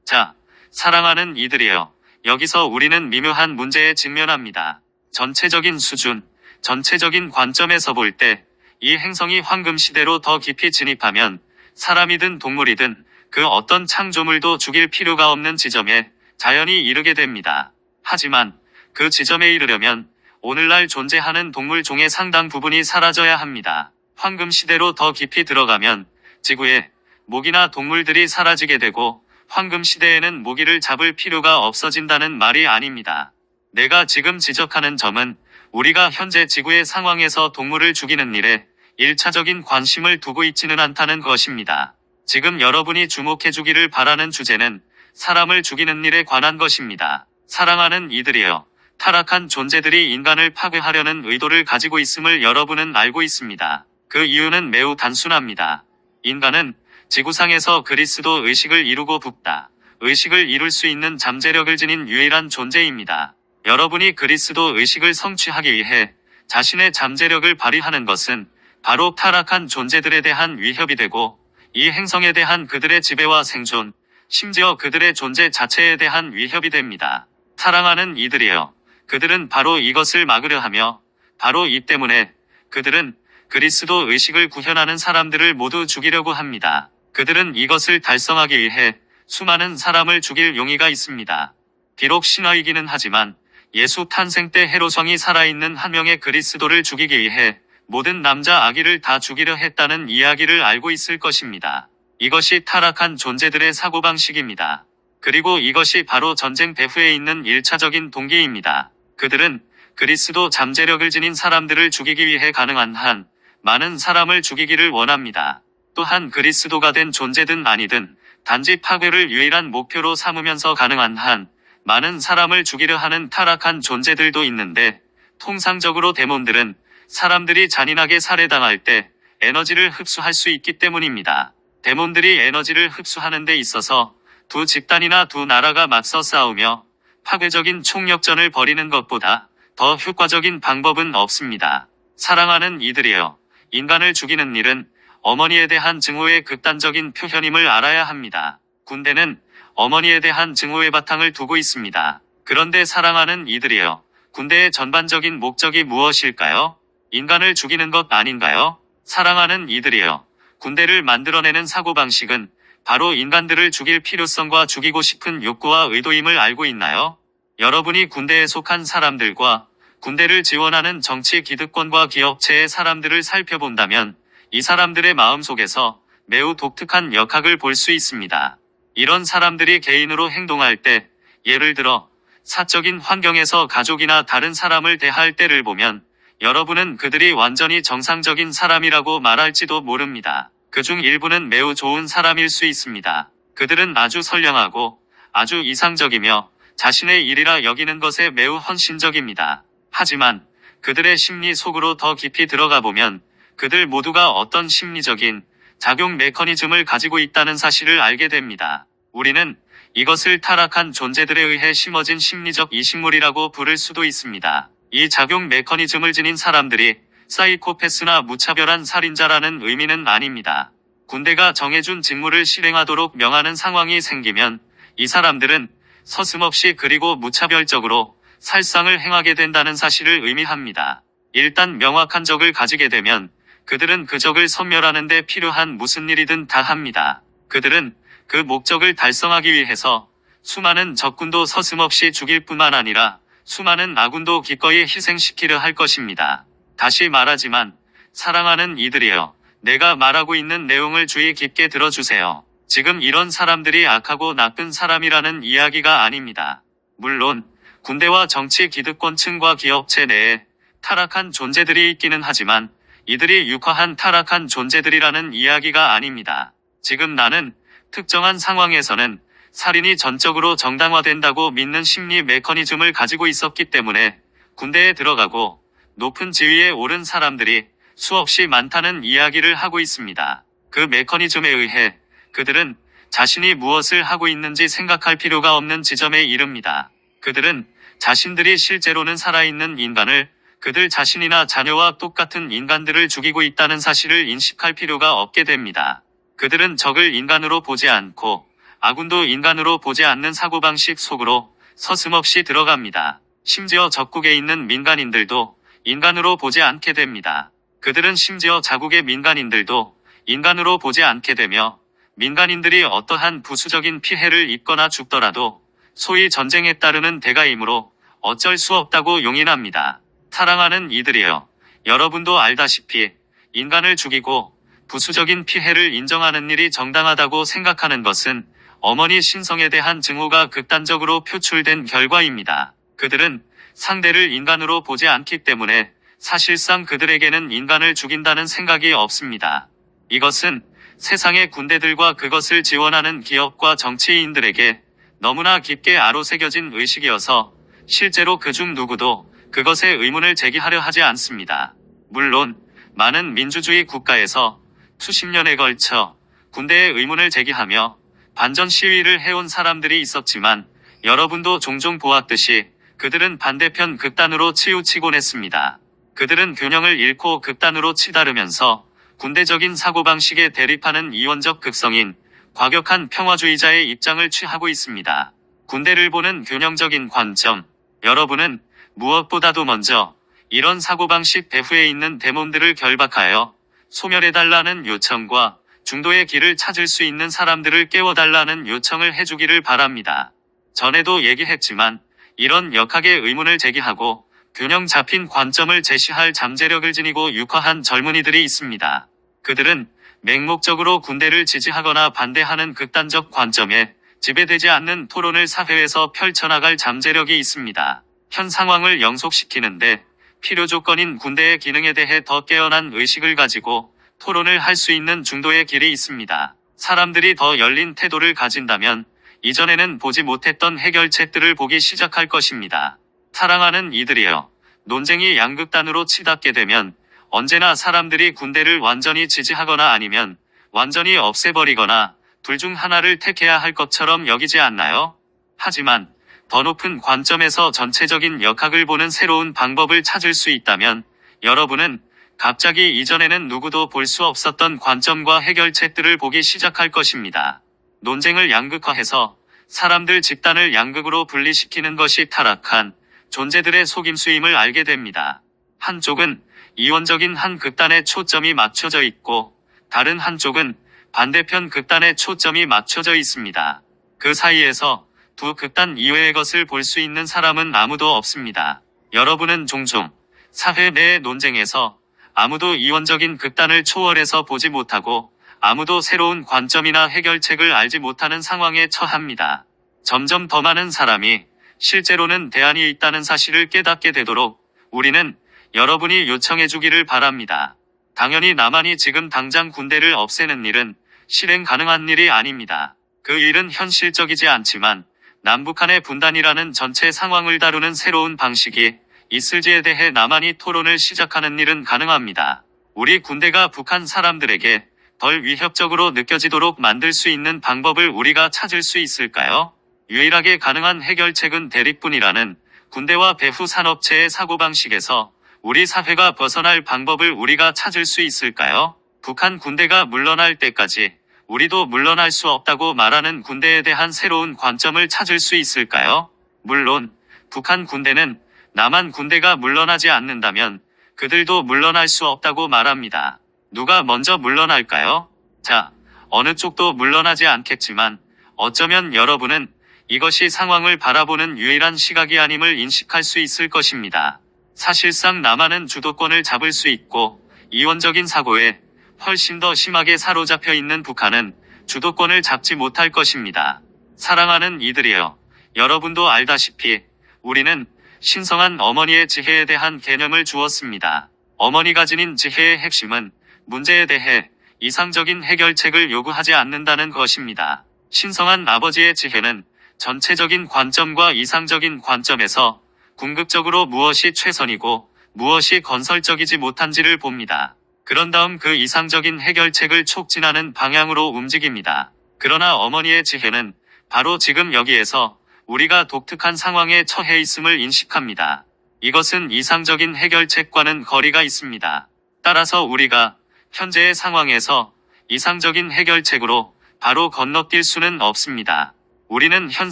자, 사랑하는 이들이여. 여기서 우리는 미묘한 문제에 직면합니다. 전체적인 수준, 전체적인 관점에서 볼 때 이 행성이 황금시대로 더 깊이 진입하면 사람이든 동물이든 그 어떤 창조물도 죽일 필요가 없는 지점에 자연히 이르게 됩니다. 하지만 그 지점에 이르려면 오늘날 존재하는 동물 종의 상당 부분이 사라져야 합니다. 황금시대로 더 깊이 들어가면 지구에 모기나 동물들이 사라지게 되고 황금시대에는 모기를 잡을 필요가 없어진다는 말이 아닙니다. 내가 지금 지적하는 점은 우리가 현재 지구의 상황에서 동물을 죽이는 일에 1차적인 관심을 두고 있지는 않다는 것입니다. 지금 여러분이 주목해주기를 바라는 주제는 사람을 죽이는 일에 관한 것입니다. 사랑하는 이들이여. 타락한 존재들이 인간을 파괴하려는 의도를 가지고 있음을 여러분은 알고 있습니다. 그 이유는 매우 단순합니다. 인간은 지구상에서 그리스도 의식을 이루고 붓다. 의식을 이룰 수 있는 잠재력을 지닌 유일한 존재입니다. 여러분이 그리스도 의식을 성취하기 위해 자신의 잠재력을 발휘하는 것은 바로 타락한 존재들에 대한 위협이 되고 이 행성에 대한 그들의 지배와 생존, 심지어 그들의 존재 자체에 대한 위협이 됩니다. 사랑하는 이들이여. 그들은 바로 이것을 막으려 하며 바로 이 때문에 그들은 그리스도 의식을 구현하는 사람들을 모두 죽이려고 합니다. 그들은 이것을 달성하기 위해 수많은 사람을 죽일 용의가 있습니다. 비록 신화이기는 하지만 예수 탄생 때 헤로성이 살아있는 한 명의 그리스도를 죽이기 위해 모든 남자 아기를 다 죽이려 했다는 이야기를 알고 있을 것입니다. 이것이 타락한 존재들의 사고방식입니다. 그리고 이것이 바로 전쟁 배후에 있는 1차적인 동기입니다. 그들은 그리스도 잠재력을 지닌 사람들을 죽이기 위해 가능한 한 많은 사람을 죽이기를 원합니다. 또한 그리스도가 된 존재든 아니든 단지 파괴를 유일한 목표로 삼으면서 가능한 한 많은 사람을 죽이려 하는 타락한 존재들도 있는데 통상적으로 데몬들은 사람들이 잔인하게 살해당할 때 에너지를 흡수할 수 있기 때문입니다. 데몬들이 에너지를 흡수하는 데 있어서 두 집단이나 두 나라가 맞서 싸우며 파괴적인 총력전을 벌이는 것보다 더 효과적인 방법은 없습니다. 사랑하는 이들이여. 인간을 죽이는 일은 어머니에 대한 증오의 극단적인 표현임을 알아야 합니다. 군대는 어머니에 대한 증오의 바탕을 두고 있습니다. 그런데 사랑하는 이들이여, 군대의 전반적인 목적이 무엇일까요? 인간을 죽이는 것 아닌가요? 사랑하는 이들이여, 군대를 만들어내는 사고방식은 바로 인간들을 죽일 필요성과 죽이고 싶은 욕구와 의도임을 알고 있나요? 여러분이 군대에 속한 사람들과 군대를 지원하는 정치 기득권과 기업체의 사람들을 살펴본다면 이 사람들의 마음속에서 매우 독특한 역학을 볼 수 있습니다. 이런 사람들이 개인으로 행동할 때, 예를 들어 사적인 환경에서 가족이나 다른 사람을 대할 때를 보면 여러분은 그들이 완전히 정상적인 사람이라고 말할지도 모릅니다. 그중 일부는 매우 좋은 사람일 수 있습니다. 그들은 아주 선량하고 아주 이상적이며 자신의 일이라 여기는 것에 매우 헌신적입니다. 하지만 그들의 심리 속으로 더 깊이 들어가 보면 그들 모두가 어떤 심리적인 작용 메커니즘을 가지고 있다는 사실을 알게 됩니다. 우리는 이것을 타락한 존재들에 의해 심어진 심리적 이식물이라고 부를 수도 있습니다. 이 작용 메커니즘을 지닌 사람들이 사이코패스나 무차별한 살인자라는 의미는 아닙니다. 군대가 정해준 직무를 실행하도록 명하는 상황이 생기면 이 사람들은 서슴없이 그리고 무차별적으로 살상을 행하게 된다는 사실을 의미합니다. 일단 명확한 적을 가지게 되면 그들은 그 적을 섬멸하는 데 필요한 무슨 일이든 다 합니다. 그들은 그 목적을 달성하기 위해서 수많은 적군도 서슴없이 죽일 뿐만 아니라 수많은 아군도 기꺼이 희생시키려 할 것입니다. 다시 말하지만 사랑하는 이들이여, 내가 말하고 있는 내용을 주의 깊게 들어주세요. 지금 이런 사람들이 악하고 나쁜 사람이라는 이야기가 아닙니다. 물론 군대와 정치 기득권층과 기업체 내에 타락한 존재들이 있기는 하지만 이들이 육화한 타락한 존재들이라는 이야기가 아닙니다. 지금 나는 특정한 상황에서는 살인이 전적으로 정당화된다고 믿는 심리 메커니즘을 가지고 있었기 때문에 군대에 들어가고 높은 지위에 오른 사람들이 수없이 많다는 이야기를 하고 있습니다. 그 메커니즘에 의해 그들은 자신이 무엇을 하고 있는지 생각할 필요가 없는 지점에 이릅니다. 그들은 자신들이 실제로는 살아있는 인간을, 그들 자신이나 자녀와 똑같은 인간들을 죽이고 있다는 사실을 인식할 필요가 없게 됩니다. 그들은 적을 인간으로 보지 않고 아군도 인간으로 보지 않는 사고방식 속으로 서슴없이 들어갑니다. 심지어 적국에 있는 민간인들도 인간으로 보지 않게 됩니다. 그들은 심지어 자국의 민간인들도 인간으로 보지 않게 되며 민간인들이 어떠한 부수적인 피해를 입거나 죽더라도 소위 전쟁에 따르는 대가이므로 어쩔 수 없다고 용인합니다. 사랑하는 이들이여, 여러분도 알다시피 인간을 죽이고 부수적인 피해를 인정하는 일이 정당하다고 생각하는 것은 어머니 신성에 대한 증오가 극단적으로 표출된 결과입니다. 그들은 상대를 인간으로 보지 않기 때문에 사실상 그들에게는 인간을 죽인다는 생각이 없습니다. 이것은 세상의 군대들과 그것을 지원하는 기업과 정치인들에게 너무나 깊게 아로새겨진 의식이어서 실제로 그중 누구도 그것에 의문을 제기하려 하지 않습니다. 물론 많은 민주주의 국가에서 수십 년에 걸쳐 군대에 의문을 제기하며 반전 시위를 해온 사람들이 있었지만 여러분도 종종 보았듯이 그들은 반대편 극단으로 치우치곤 했습니다. 그들은 균형을 잃고 극단으로 치달으면서 군대적인 사고방식에 대립하는 이원적 극성인 과격한 평화주의자의 입장을 취하고 있습니다. 군대를 보는 균형적인 관점, 여러분은 무엇보다도 먼저 이런 사고방식 배후에 있는 데몬들을 결박하여 소멸해달라는 요청과 중도의 길을 찾을 수 있는 사람들을 깨워달라는 요청을 해주기를 바랍니다. 전에도 얘기했지만 이런 역학의 의문을 제기하고 균형 잡힌 관점을 제시할 잠재력을 지니고 육화한 젊은이들이 있습니다. 그들은 맹목적으로 군대를 지지하거나 반대하는 극단적 관점에 지배되지 않는 토론을 사회에서 펼쳐나갈 잠재력이 있습니다. 현 상황을 영속시키는데 필요 조건인 군대의 기능에 대해 더 깨어난 의식을 가지고 토론을 할 수 있는 중도의 길이 있습니다. 사람들이 더 열린 태도를 가진다면 이전에는 보지 못했던 해결책들을 보기 시작할 것입니다. 사랑하는 이들이여, 논쟁이 양극단으로 치닫게 되면 언제나 사람들이 군대를 완전히 지지하거나 아니면 완전히 없애버리거나 둘 중 하나를 택해야 할 것처럼 여기지 않나요? 하지만 더 높은 관점에서 전체적인 역학을 보는 새로운 방법을 찾을 수 있다면 여러분은 갑자기 이전에는 누구도 볼 수 없었던 관점과 해결책들을 보기 시작할 것입니다. 논쟁을 양극화해서 사람들 집단을 양극으로 분리시키는 것이 타락한 존재들의 속임수임을 알게 됩니다. 한쪽은 이원적인 한 극단에 초점이 맞춰져 있고 다른 한쪽은 반대편 극단에 초점이 맞춰져 있습니다. 그 사이에서 두 극단 이외의 것을 볼 수 있는 사람은 아무도 없습니다. 여러분은 종종 사회 내의 논쟁에서 아무도 이원적인 극단을 초월해서 보지 못하고 아무도 새로운 관점이나 해결책을 알지 못하는 상황에 처합니다. 점점 더 많은 사람이 실제로는 대안이 있다는 사실을 깨닫게 되도록 우리는 여러분이 요청해 주기를 바랍니다. 당연히 남한이 지금 당장 군대를 없애는 일은 실행 가능한 일이 아닙니다. 그 일은 현실적이지 않지만 남북한의 분단이라는 전체 상황을 다루는 새로운 방식이 있을지에 대해 남한이 토론을 시작하는 일은 가능합니다. 우리 군대가 북한 사람들에게 덜 위협적으로 느껴지도록 만들 수 있는 방법을 우리가 찾을 수 있을까요? 유일하게 가능한 해결책은 대립뿐이라는 군대와 배후 산업체의 사고방식에서 우리 사회가 벗어날 방법을 우리가 찾을 수 있을까요? 북한 군대가 물러날 때까지 우리도 물러날 수 없다고 말하는 군대에 대한 새로운 관점을 찾을 수 있을까요? 물론 북한 군대는 남한 군대가 물러나지 않는다면 그들도 물러날 수 없다고 말합니다. 누가 먼저 물러날까요? 자, 어느 쪽도 물러나지 않겠지만 어쩌면 여러분은 이것이 상황을 바라보는 유일한 시각이 아님을 인식할 수 있을 것입니다. 사실상 남한은 주도권을 잡을 수 있고 이원적인 사고에 훨씬 더 심하게 사로잡혀 있는 북한은 주도권을 잡지 못할 것입니다. 사랑하는 이들이여, 여러분도 알다시피 우리는 신성한 어머니의 지혜에 대한 개념을 주었습니다. 어머니가 지닌 지혜의 핵심은 문제에 대해 이상적인 해결책을 요구하지 않는다는 것입니다. 신성한 아버지의 지혜는 전체적인 관점과 이상적인 관점에서 궁극적으로 무엇이 최선이고 무엇이 건설적이지 못한지를 봅니다. 그런 다음 그 이상적인 해결책을 촉진하는 방향으로 움직입니다. 그러나 어머니의 지혜는 바로 지금 여기에서 우리가 독특한 상황에 처해 있음을 인식합니다. 이것은 이상적인 해결책과는 거리가 있습니다. 따라서 우리가 현재의 상황에서 이상적인 해결책으로 바로 건너뛸 수는 없습니다. 우리는 현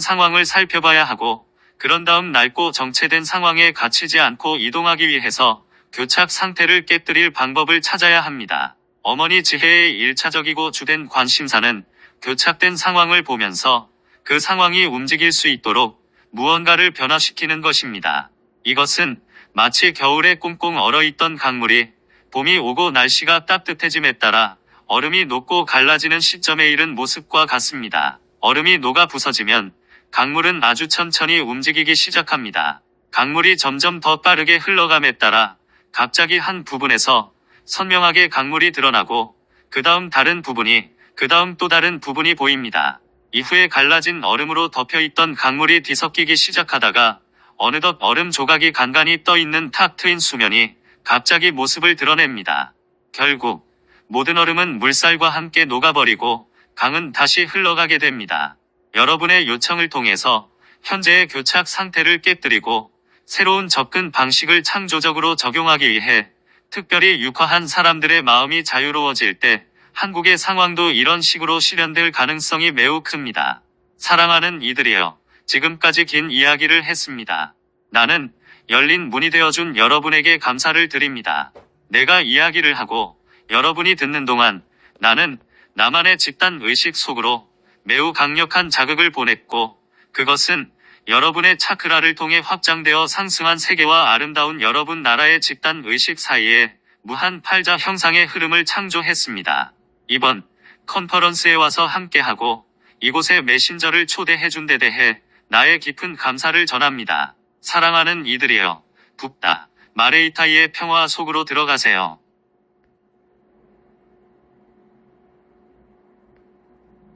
상황을 살펴봐야 하고 그런 다음 낡고 정체된 상황에 갇히지 않고 이동하기 위해서 교착 상태를 깨뜨릴 방법을 찾아야 합니다. 어머니 지혜의 1차적이고 주된 관심사는 교착된 상황을 보면서 그 상황이 움직일 수 있도록 무언가를 변화시키는 것입니다. 이것은 마치 겨울에 꽁꽁 얼어있던 강물이 봄이 오고 날씨가 따뜻해짐에 따라 얼음이 녹고 갈라지는 시점에 이른 모습과 같습니다. 얼음이 녹아 부서지면 강물은 아주 천천히 움직이기 시작합니다. 강물이 점점 더 빠르게 흘러감에 따라 갑자기 한 부분에서 선명하게 강물이 드러나고 그 다음 다른 부분이 그 다음 또 다른 부분이 보입니다. 이후에 갈라진 얼음으로 덮여있던 강물이 뒤섞이기 시작하다가 어느덧 얼음 조각이 간간히 떠있는 탁 트인 수면이 갑자기 모습을 드러냅니다. 결국 모든 얼음은 물살과 함께 녹아버리고 강은 다시 흘러가게 됩니다. 여러분의 요청을 통해서 현재의 교착 상태를 깨뜨리고 새로운 접근 방식을 창조적으로 적용하기 위해 특별히 육화한 사람들의 마음이 자유로워질 때 한국의 상황도 이런 식으로 실현될 가능성이 매우 큽니다. 사랑하는 이들이여, 지금까지 긴 이야기를 했습니다. 나는 열린 문이 되어준 여러분에게 감사를 드립니다. 내가 이야기를 하고 여러분이 듣는 동안 나는 나만의 집단 의식 속으로 매우 강력한 자극을 보냈고 그것은 여러분의 차크라를 통해 확장되어 상승한 세계와 아름다운 여러분 나라의 집단 의식 사이에 무한 팔자 형상의 흐름을 창조했습니다. 이번 컨퍼런스에 와서 함께하고 이곳에 메신저를 초대해준 데 대해 나의 깊은 감사를 전합니다. 사랑하는 이들이여, 북다 마레이타이의 평화 속으로 들어가세요.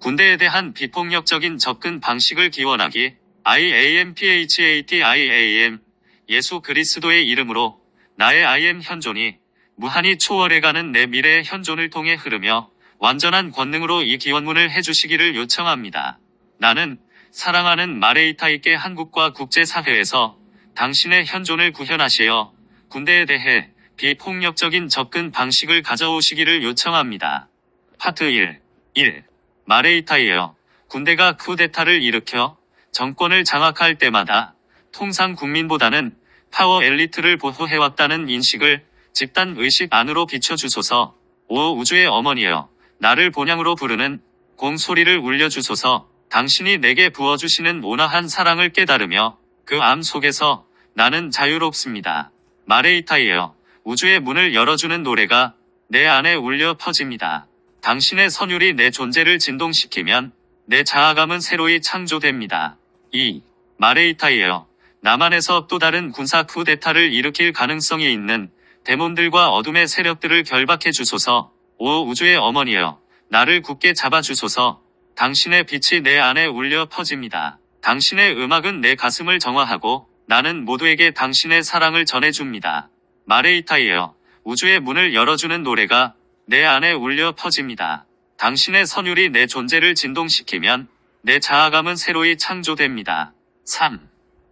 군대에 대한 비폭력적인 접근 방식을 기원하기. IAMPHATIAM 예수 그리스도의 이름으로 나의 IM 현존이 무한히 초월해가는 내 미래의 현존을 통해 흐르며 완전한 권능으로 이 기원문을 해주시기를 요청합니다. 나는 사랑하는 마레이타이께 한국과 국제사회에서 당신의 현존을 구현하시어 군대에 대해 비폭력적인 접근 방식을 가져오시기를 요청합니다. 파트 1. 마레이타이에요. 군대가 쿠데타를 일으켜 정권을 장악할 때마다 통상 국민보다는 파워 엘리트를 보호해왔다는 인식을 집단 의식 안으로 비춰주소서. 5. 우주의 어머니여. 나를 본향으로 부르는 공소리를 울려주소서. 당신이 내게 부어주시는 온화한 사랑을 깨달으며 그 암 속에서 나는 자유롭습니다. 마레이타이에요. 우주의 문을 열어주는 노래가 내 안에 울려 퍼집니다. 당신의 선율이 내 존재를 진동시키면 내 자아감은 새로이 창조됩니다. 2. 마레이타이에요. 남한에서 또 다른 군사 쿠데타를 일으킬 가능성이 있는 데몬들과 어둠의 세력들을 결박해 주소서. 5. 우주의 어머니여. 나를 굳게 잡아주소서. 당신의 빛이 내 안에 울려 퍼집니다. 당신의 음악은 내 가슴을 정화하고 나는 모두에게 당신의 사랑을 전해줍니다. 마레이타이에요. 우주의 문을 열어주는 노래가 내 안에 울려 퍼집니다. 당신의 선율이 내 존재를 진동시키면 내 자아감은 새로이 창조됩니다. 3.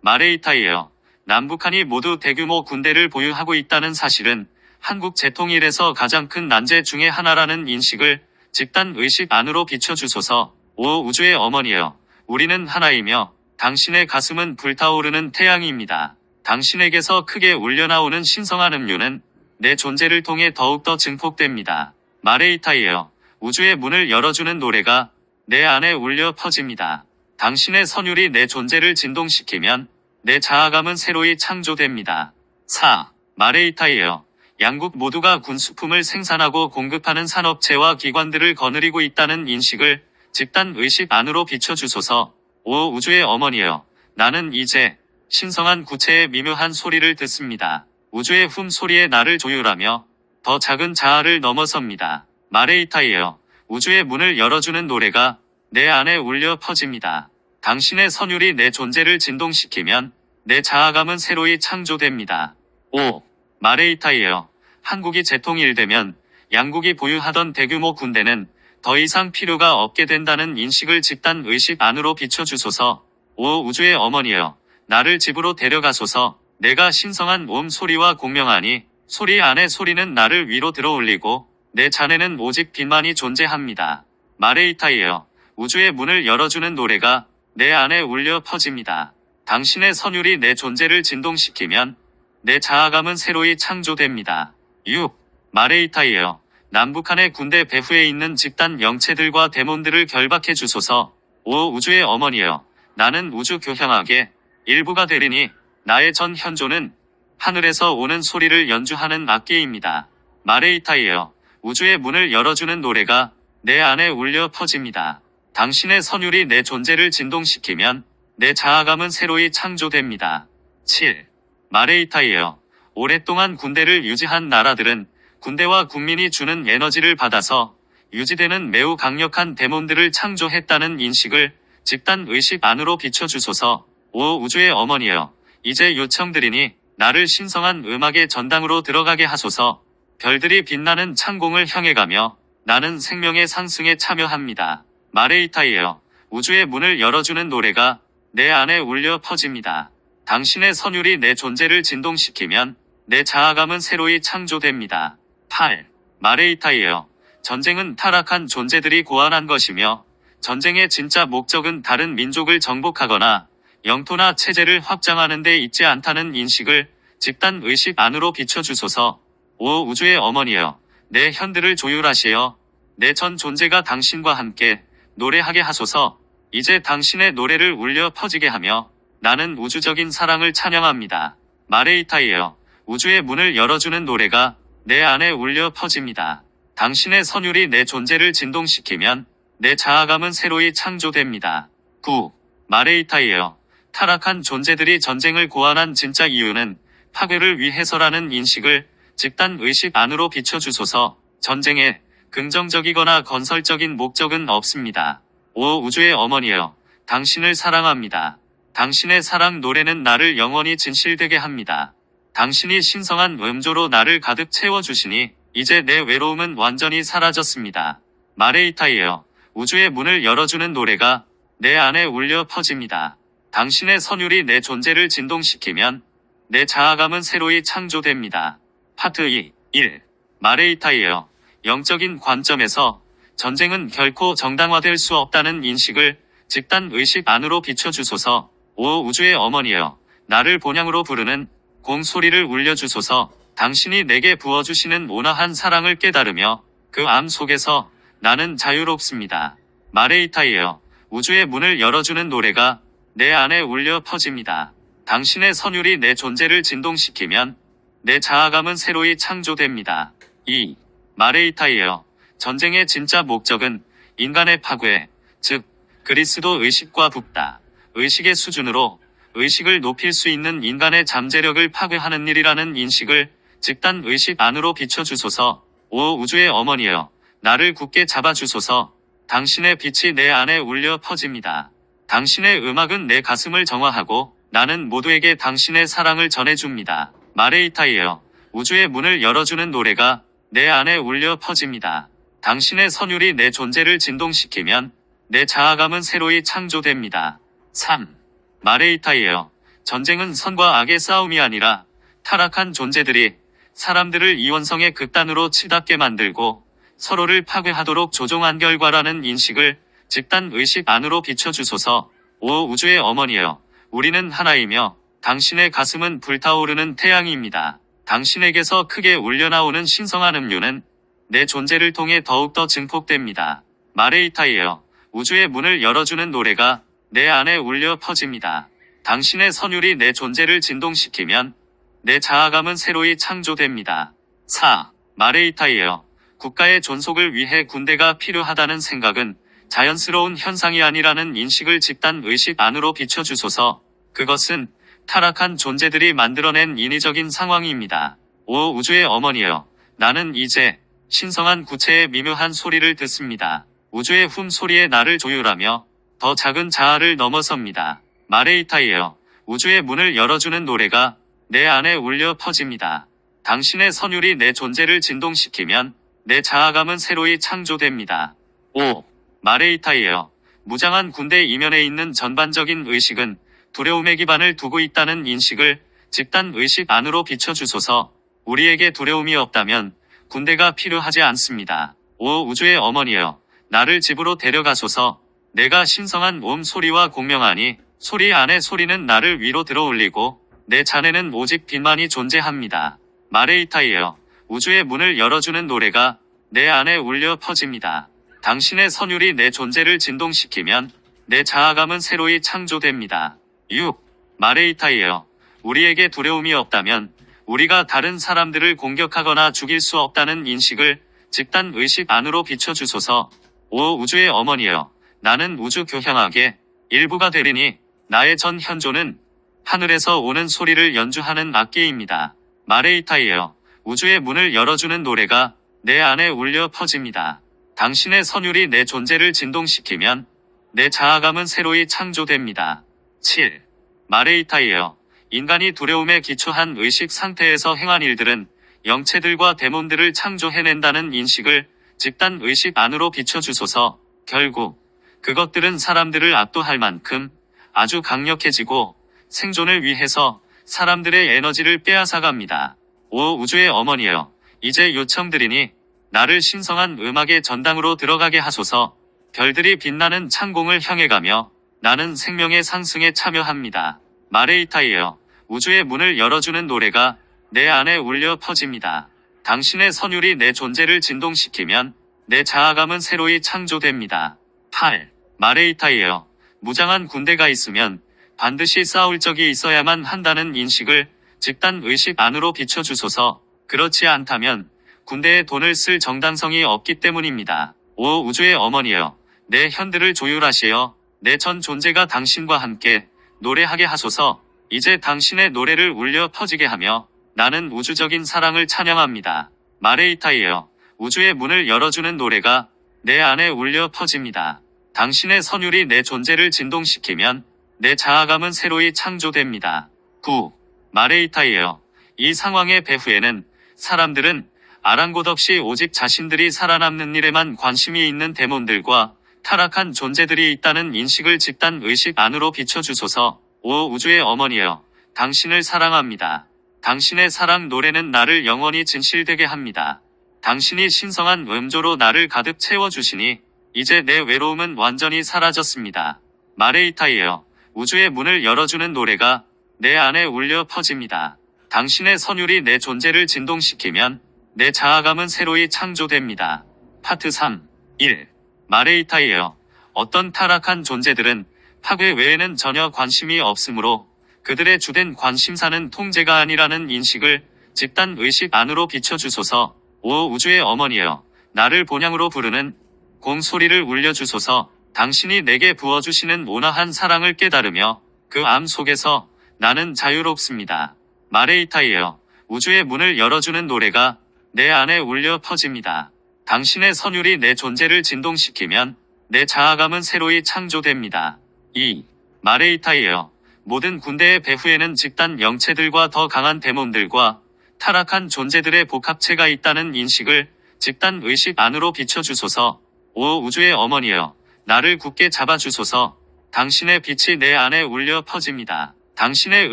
마레이타이에요. 남북한이 모두 대규모 군대를 보유하고 있다는 사실은 한국 재통일에서 가장 큰 난제 중의 하나라는 인식을 집단 의식 안으로 비춰주소서. 5. 우주의 어머니여. 우리는 하나이며 당신의 가슴은 불타오르는 태양입니다. 당신에게서 크게 울려나오는 신성한 음료는 내 존재를 통해 더욱더 증폭됩니다. 마레이타이에요. 우주의 문을 열어주는 노래가 내 안에 울려 퍼집니다. 당신의 선율이 내 존재를 진동시키면 내 자아감은 새로이 창조됩니다. 4. 마레이타이에요. 양국 모두가 군수품을 생산하고 공급하는 산업체와 기관들을 거느리고 있다는 인식을 집단 의식 안으로 비춰주소서. 5. 우주의 어머니여. 나는 이제 신성한 구체의 미묘한 소리를 듣습니다. 우주의 훔소리에 나를 조율하며 더 작은 자아를 넘어섭니다. 마레이타이에요. 우주의 문을 열어주는 노래가 내 안에 울려 퍼집니다. 당신의 선율이 내 존재를 진동시키면 내 자아감은 새로이 창조됩니다. 5. 마레이타이에요. 한국이 재통일되면 양국이 보유하던 대규모 군대는 더 이상 필요가 없게 된다는 인식을 집단 의식 안으로 비춰주소서. 5. 우주의 어머니여. 나를 집으로 데려가소서. 내가 신성한 옴 소리와 공명하니 소리 안에 소리는 나를 위로 들어올리고 내 잔에는 오직 빛만이 존재합니다. 마레이타이에요. 우주의 문을 열어주는 노래가 내 안에 울려 퍼집니다. 당신의 선율이 내 존재를 진동시키면 내 자아감은 새로이 창조됩니다. 6. 마레이타이에요. 남북한의 군대 배후에 있는 집단 영체들과 데몬들을 결박해 주소서. 5. 우주의 어머니여. 나는 우주 교향악의 일부가 되리니 나의 전 현존은 하늘에서 오는 소리를 연주하는 악기입니다. 마레이타이에요. 우주의 문을 열어주는 노래가 내 안에 울려 퍼집니다. 당신의 선율이 내 존재를 진동시키면 내 자아감은 새로이 창조됩니다. 7. 마레이타이에요. 오랫동안 군대를 유지한 나라들은 군대와 국민이 주는 에너지를 받아서 유지되는 매우 강력한 데몬들을 창조했다는 인식을 집단 의식 안으로 비춰주소서. 5. 우주의 어머니여. 이제 요청드리니 나를 신성한 음악의 전당으로 들어가게 하소서. 별들이 빛나는 창공을 향해 가며 나는 생명의 상승에 참여합니다. 마레이타이에요. 우주의 문을 열어주는 노래가 내 안에 울려 퍼집니다. 당신의 선율이 내 존재를 진동시키면 내 자아감은 새로이 창조됩니다. 8. 마레이타이에요. 전쟁은 타락한 존재들이 고안한 것이며 전쟁의 진짜 목적은 다른 민족을 정복하거나 영토나 체제를 확장하는 데 있지 않다는 인식을 집단 의식 안으로 비춰주소서. 5. 우주의 어머니여. 내 현들을 조율하시어 내 전 존재가 당신과 함께 노래하게 하소서. 이제 당신의 노래를 울려 퍼지게 하며 나는 우주적인 사랑을 찬양합니다. 마레이타이에요. 우주의 문을 열어주는 노래가 내 안에 울려 퍼집니다. 당신의 선율이 내 존재를 진동시키면 내 자아감은 새로이 창조됩니다. 9. 마레이타이에요. 타락한 존재들이 전쟁을 고안한 진짜 이유는 파괴를 위해서라는 인식을 집단 의식 안으로 비춰주소서. 전쟁에 긍정적이거나 건설적인 목적은 없습니다. 5. 우주의 어머니여. 당신을 사랑합니다. 당신의 사랑 노래는 나를 영원히 진실되게 합니다. 당신이 신성한 음조로 나를 가득 채워주시니 이제 내 외로움은 완전히 사라졌습니다. 마레이타이에요. 우주의 문을 열어주는 노래가 내 안에 울려 퍼집니다. 당신의 선율이 내 존재를 진동시키면 내 자아감은 새로이 창조됩니다. 파트 2. 1. 마레이타이에요. 영적인 관점에서 전쟁은 결코 정당화될 수 없다는 인식을 집단 의식 안으로 비춰주소서. 5. 우주의 어머니여. 나를 본향으로 부르는 공소리를 울려주소서. 당신이 내게 부어주시는 온화한 사랑을 깨달으며 그 암 속에서 나는 자유롭습니다. 마레이타이에요. 우주의 문을 열어주는 노래가 내 안에 울려 퍼집니다. 당신의 선율이 내 존재를 진동시키면 내 자아감은 새로이 창조됩니다. 2. 마레이타이에요. 전쟁의 진짜 목적은 인간의 파괴, 즉 그리스도 의식과 붙다. 의식의 수준으로 의식을 높일 수 있는 인간의 잠재력을 파괴하는 일이라는 인식을 집단 의식 안으로 비춰주소서. 5. 우주의 어머니여. 나를 굳게 잡아주소서. 당신의 빛이 내 안에 울려 퍼집니다. 당신의 음악은 내 가슴을 정화하고 나는 모두에게 당신의 사랑을 전해줍니다. 마레이타이에요. 우주의 문을 열어주는 노래가 내 안에 울려 퍼집니다. 당신의 선율이 내 존재를 진동시키면 내 자아감은 새로이 창조됩니다. 3. 마레이타이에요. 전쟁은 선과 악의 싸움이 아니라 타락한 존재들이 사람들을 이원성의 극단으로 치닫게 만들고 서로를 파괴하도록 조종한 결과라는 인식을 집단 의식 안으로 비춰주소서. 5. 우주의 어머니여. 우리는 하나이며 당신의 가슴은 불타오르는 태양입니다. 당신에게서 크게 울려나오는 신성한 음료는 내 존재를 통해 더욱더 증폭됩니다. 마레이타이에요. 우주의 문을 열어주는 노래가 내 안에 울려 퍼집니다. 당신의 선율이 내 존재를 진동시키면 내 자아감은 새로이 창조됩니다. 4. 마레이타이에요. 국가의 존속을 위해 군대가 필요하다는 생각은 자연스러운 현상이 아니라는 인식을 집단 의식 안으로 비춰주소서. 그것은 타락한 존재들이 만들어낸 인위적인 상황입니다. 5. 우주의 어머니여. 나는 이제 신성한 구체의 미묘한 소리를 듣습니다. 우주의 훔소리에 나를 조율하며 더 작은 자아를 넘어섭니다. 마레이타이에요. 우주의 문을 열어주는 노래가 내 안에 울려 퍼집니다. 당신의 선율이 내 존재를 진동시키면 내 자아감은 새로이 창조됩니다. 5. 마레이타이에요. 무장한 군대 이면에 있는 전반적인 의식은 두려움의 기반을 두고 있다는 인식을 집단 의식 안으로 비춰주소서. 우리에게 두려움이 없다면 군대가 필요하지 않습니다. 5. 우주의 어머니여. 나를 집으로 데려가소서. 내가 신성한 옴 소리와 공명하니 소리 안에 소리는 나를 위로 들어올리고 내 잔에는 오직 빛만이 존재합니다. 마레이타이에요. 우주의 문을 열어주는 노래가 내 안에 울려 퍼집니다. 당신의 선율이 내 존재를 진동시키면 내 자아감은 새로이 창조됩니다. 6. 마레이타이에요. 우리에게 두려움이 없다면 우리가 다른 사람들을 공격하거나 죽일 수 없다는 인식을 집단 의식 안으로 비춰주소서. 5. 우주의 어머니여. 나는 우주 교향악의 일부가 되리니 나의 전 현존은 하늘에서 오는 소리를 연주하는 악기입니다. 마레이타이에요. 우주의 문을 열어주는 노래가 내 안에 울려 퍼집니다. 당신의 선율이 내 존재를 진동시키면 내 자아감은 새로이 창조됩니다. 7. 마레이타이에요. 인간이 두려움에 기초한 의식 상태에서 행한 일들은 영체들과 데몬들을 창조해낸다는 인식을 집단 의식 안으로 비춰주소서. 결국 그것들은 사람들을 압도할 만큼 아주 강력해지고 생존을 위해서 사람들의 에너지를 빼앗아갑니다. 5. 우주의 어머니여. 이제 요청드리니 나를 신성한 음악의 전당으로 들어가게 하소서. 별들이 빛나는 창공을 향해 가며 나는 생명의 상승에 참여합니다. 마레이타이에요. 우주의 문을 열어주는 노래가 내 안에 울려 퍼집니다. 당신의 선율이 내 존재를 진동시키면 내 자아감은 새로이 창조됩니다. 8. 마레이타이에요. 무장한 군대가 있으면 반드시 싸울 적이 있어야만 한다는 인식을 집단 의식 안으로 비춰주소서. 그렇지 않다면 군대에 돈을 쓸 정당성이 없기 때문입니다. 5. 우주의 어머니여. 내 현들을 조율하시어 내 전 존재가 당신과 함께 노래하게 하소서. 이제 당신의 노래를 울려 퍼지게 하며 나는 우주적인 사랑을 찬양합니다. 마레이타이에요. 우주의 문을 열어주는 노래가 내 안에 울려 퍼집니다. 당신의 선율이 내 존재를 진동시키면 내 자아감은 새로이 창조됩니다. 9. 마레이타이에요. 이 상황의 배후에는 사람들은 아랑곳 없이 오직 자신들이 살아남는 일에만 관심이 있는 데몬들과 타락한 존재들이 있다는 인식을 집단 의식 안으로 비춰주소서. 5. 우주의 어머니여. 당신을 사랑합니다. 당신의 사랑 노래는 나를 영원히 진실되게 합니다. 당신이 신성한 음조로 나를 가득 채워주시니 이제 내 외로움은 완전히 사라졌습니다. 마레이타이에요. 우주의 문을 열어주는 노래가 내 안에 울려 퍼집니다. 당신의 선율이 내 존재를 진동시키면 내 자아감은 새로이 창조됩니다. 파트 3. 1. 마레이타이에요. 어떤 타락한 존재들은 파괴 외에는 전혀 관심이 없으므로 그들의 주된 관심사는 통제가 아니라는 인식을 집단 의식 안으로 비춰주소서. 오 우주의 어머니여, 나를 본향으로 부르는 공소리를 울려주소서. 당신이 내게 부어주시는 온화한 사랑을 깨달으며 그 암 속에서 나는 자유롭습니다. 마레이타이에요. 우주의 문을 열어주는 노래가 내 안에 울려 퍼집니다. 당신의 선율이 내 존재를 진동시키면 내 자아감은 새로이 창조됩니다. 2. 마레이타이에요. 모든 군대의 배후에는 집단 영체들과 더 강한 데몬들과 타락한 존재들의 복합체가 있다는 인식을 집단 의식 안으로 비춰주소서. 오 우주의 어머니여, 나를 굳게 잡아주소서. 당신의 빛이 내 안에 울려 퍼집니다. 당신의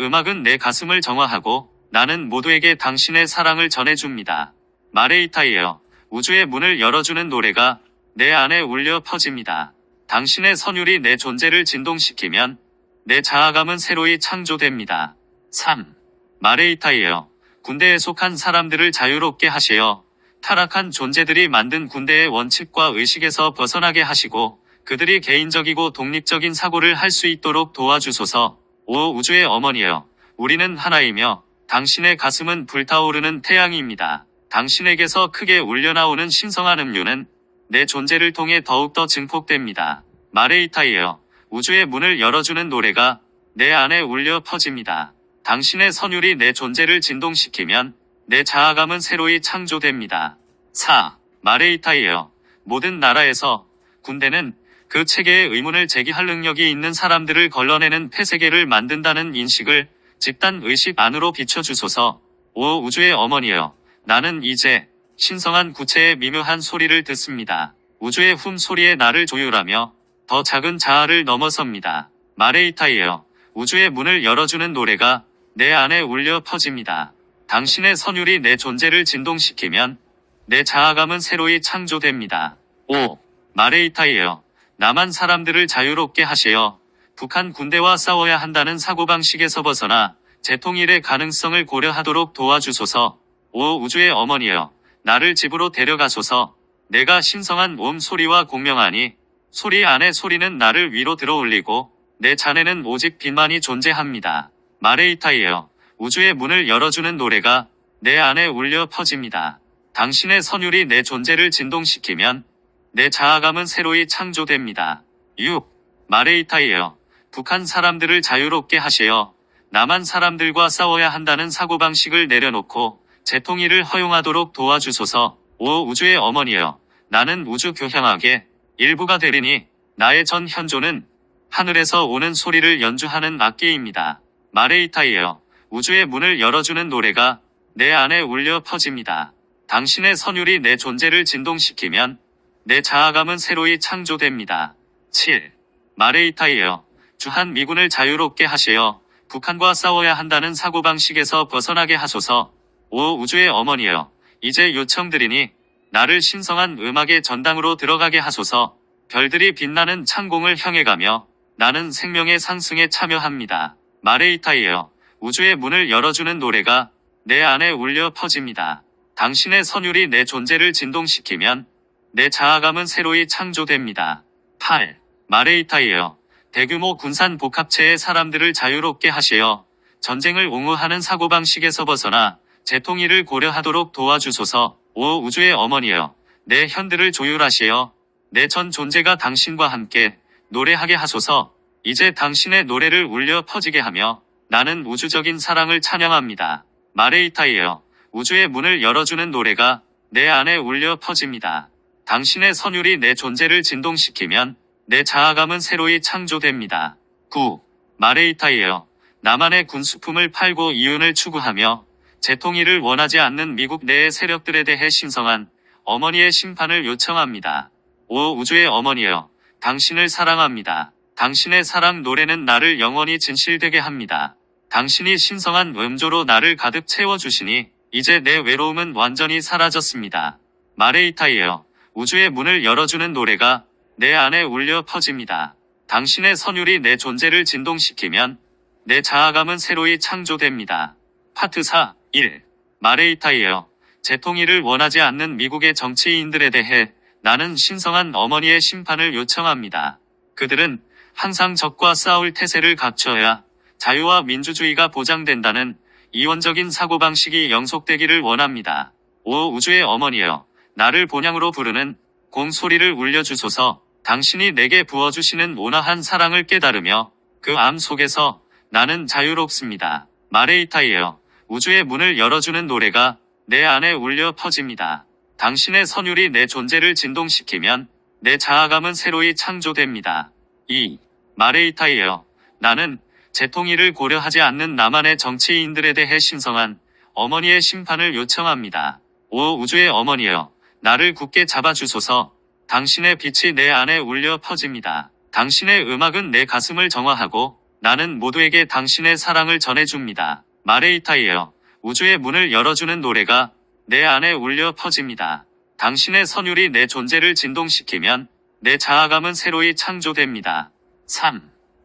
음악은 내 가슴을 정화하고 나는 모두에게 당신의 사랑을 전해줍니다. 마레이타이에요. 우주의 문을 열어주는 노래가 내 안에 울려 퍼집니다. 당신의 선율이 내 존재를 진동시키면 내 자아감은 새로이 창조됩니다. 3. 마레이타이에요. 군대에 속한 사람들을 자유롭게 하시어 타락한 존재들이 만든 군대의 원칙과 의식에서 벗어나게 하시고 그들이 개인적이고 독립적인 사고를 할 수 있도록 도와주소서. 오 우주의 어머니여, 우리는 하나이며 당신의 가슴은 불타오르는 태양입니다. 당신에게서 크게 울려나오는 신성한 음료는 내 존재를 통해 더욱더 증폭됩니다. 마레이타이에요. 우주의 문을 열어주는 노래가 내 안에 울려 퍼집니다. 당신의 선율이 내 존재를 진동시키면 내 자아감은 새로이 창조됩니다. 4. 마레이타이에요. 모든 나라에서 군대는 그 체계의 의문을 제기할 능력이 있는 사람들을 걸러내는 폐세계를 만든다는 인식을 집단 의식 안으로 비춰주소서. 오 우주의 어머니여, 나는 이제 신성한 구체의 미묘한 소리를 듣습니다. 우주의 훔소리에 나를 조율하며 더 작은 자아를 넘어섭니다. 마레이타이에요. 우주의 문을 열어주는 노래가 내 안에 울려 퍼집니다. 당신의 선율이 내 존재를 진동시키면 내 자아감은 새로이 창조됩니다. 5. 마레이타이에요. 남한 사람들을 자유롭게 하시어 북한 군대와 싸워야 한다는 사고방식에서 벗어나 재통일의 가능성을 고려하도록 도와주소서. 오 우주의 어머니여, 나를 집으로 데려가소서. 내가 신성한 소리와 공명하니 소리 안에 소리는 나를 위로 들어올리고 내 잔에는 오직 빛만이 존재합니다. 마레이타이에요. 우주의 문을 열어주는 노래가 내 안에 울려 퍼집니다. 당신의 선율이 내 존재를 진동시키면 내 자아감은 새로이 창조됩니다. 6. 마레이타이에요. 북한 사람들을 자유롭게 하시어 남한 사람들과 싸워야 한다는 사고방식을 내려놓고 재통일을 허용하도록 도와주소서. 오 우주의 어머니여, 나는 우주 교향악의 일부가 되리니 나의 전 현조는 하늘에서 오는 소리를 연주하는 악기입니다. 마레이타이에요. 우주의 문을 열어주는 노래가 내 안에 울려 퍼집니다. 당신의 선율이 내 존재를 진동시키면 내 자아감은 새로이 창조됩니다. 7. 마레이타이에요. 주한 미군을 자유롭게 하시어 북한과 싸워야 한다는 사고방식에서 벗어나게 하소서. 오 우주의 어머니여, 이제 요청드리니 나를 신성한 음악의 전당으로 들어가게 하소서. 별들이 빛나는 창공을 향해 가며 나는 생명의 상승에 참여합니다. 마레이타이에요. 우주의 문을 열어주는 노래가 내 안에 울려 퍼집니다. 당신의 선율이 내 존재를 진동시키면 내 자아감은 새로이 창조됩니다. 8. 마레이타이에요. 대규모 군산 복합체의 사람들을 자유롭게 하시어 전쟁을 옹호하는 사고방식에서 벗어나 재통일을 고려하도록 도와주소서. 오 우주의 어머니여, 내 현들을 조율하시어 내 전 존재가 당신과 함께 노래하게 하소서. 이제 당신의 노래를 울려 퍼지게 하며 나는 우주적인 사랑을 찬양합니다. 마레이타이에요. 우주의 문을 열어주는 노래가 내 안에 울려 퍼집니다. 당신의 선율이 내 존재를 진동시키면 내 자아감은 새로이 창조됩니다. 9. 마레이타이에요. 나만의 군수품을 팔고 이윤을 추구하며 재통일을 원하지 않는 미국 내의 세력들에 대해 신성한 어머니의 심판을 요청합니다. 오 우주의 어머니여, 당신을 사랑합니다. 당신의 사랑 노래는 나를 영원히 진실되게 합니다. 당신이 신성한 음조로 나를 가득 채워주시니 이제 내 외로움은 완전히 사라졌습니다. 마레이타이에요. 우주의 문을 열어주는 노래가 내 안에 울려 퍼집니다. 당신의 선율이 내 존재를 진동시키면 내 자아감은 새로이 창조됩니다. 파트 4. 1. 마레이타이에요. 재통일을 원하지 않는 미국의 정치인들에 대해 나는 신성한 어머니의 심판을 요청합니다. 그들은 항상 적과 싸울 태세를 갖춰야 자유와 민주주의가 보장된다는 이원적인 사고방식이 영속되기를 원합니다. 오 우주의 어머니여, 나를 본향으로 부르는 공소리를 울려주소서. 당신이 내게 부어주시는 온화한 사랑을 깨달으며 그 암 속에서 나는 자유롭습니다. 마레이타이에요. 우주의 문을 열어주는 노래가 내 안에 울려 퍼집니다. 당신의 선율이 내 존재를 진동시키면 내 자아감은 새로이 창조됩니다. 2. 마레이타이에요. 나는 재통일을 고려하지 않는 나만의 정치인들에 대해 신성한 어머니의 심판을 요청합니다. 오 우주의 어머니여, 나를 굳게 잡아주소서. 당신의 빛이 내 안에 울려 퍼집니다. 당신의 음악은 내 가슴을 정화하고 나는 모두에게 당신의 사랑을 전해줍니다. 마레이타이에요. 우주의 문을 열어주는 노래가 내 안에 울려 퍼집니다. 당신의 선율이 내 존재를 진동시키면 내 자아감은 새로이 창조됩니다. 3.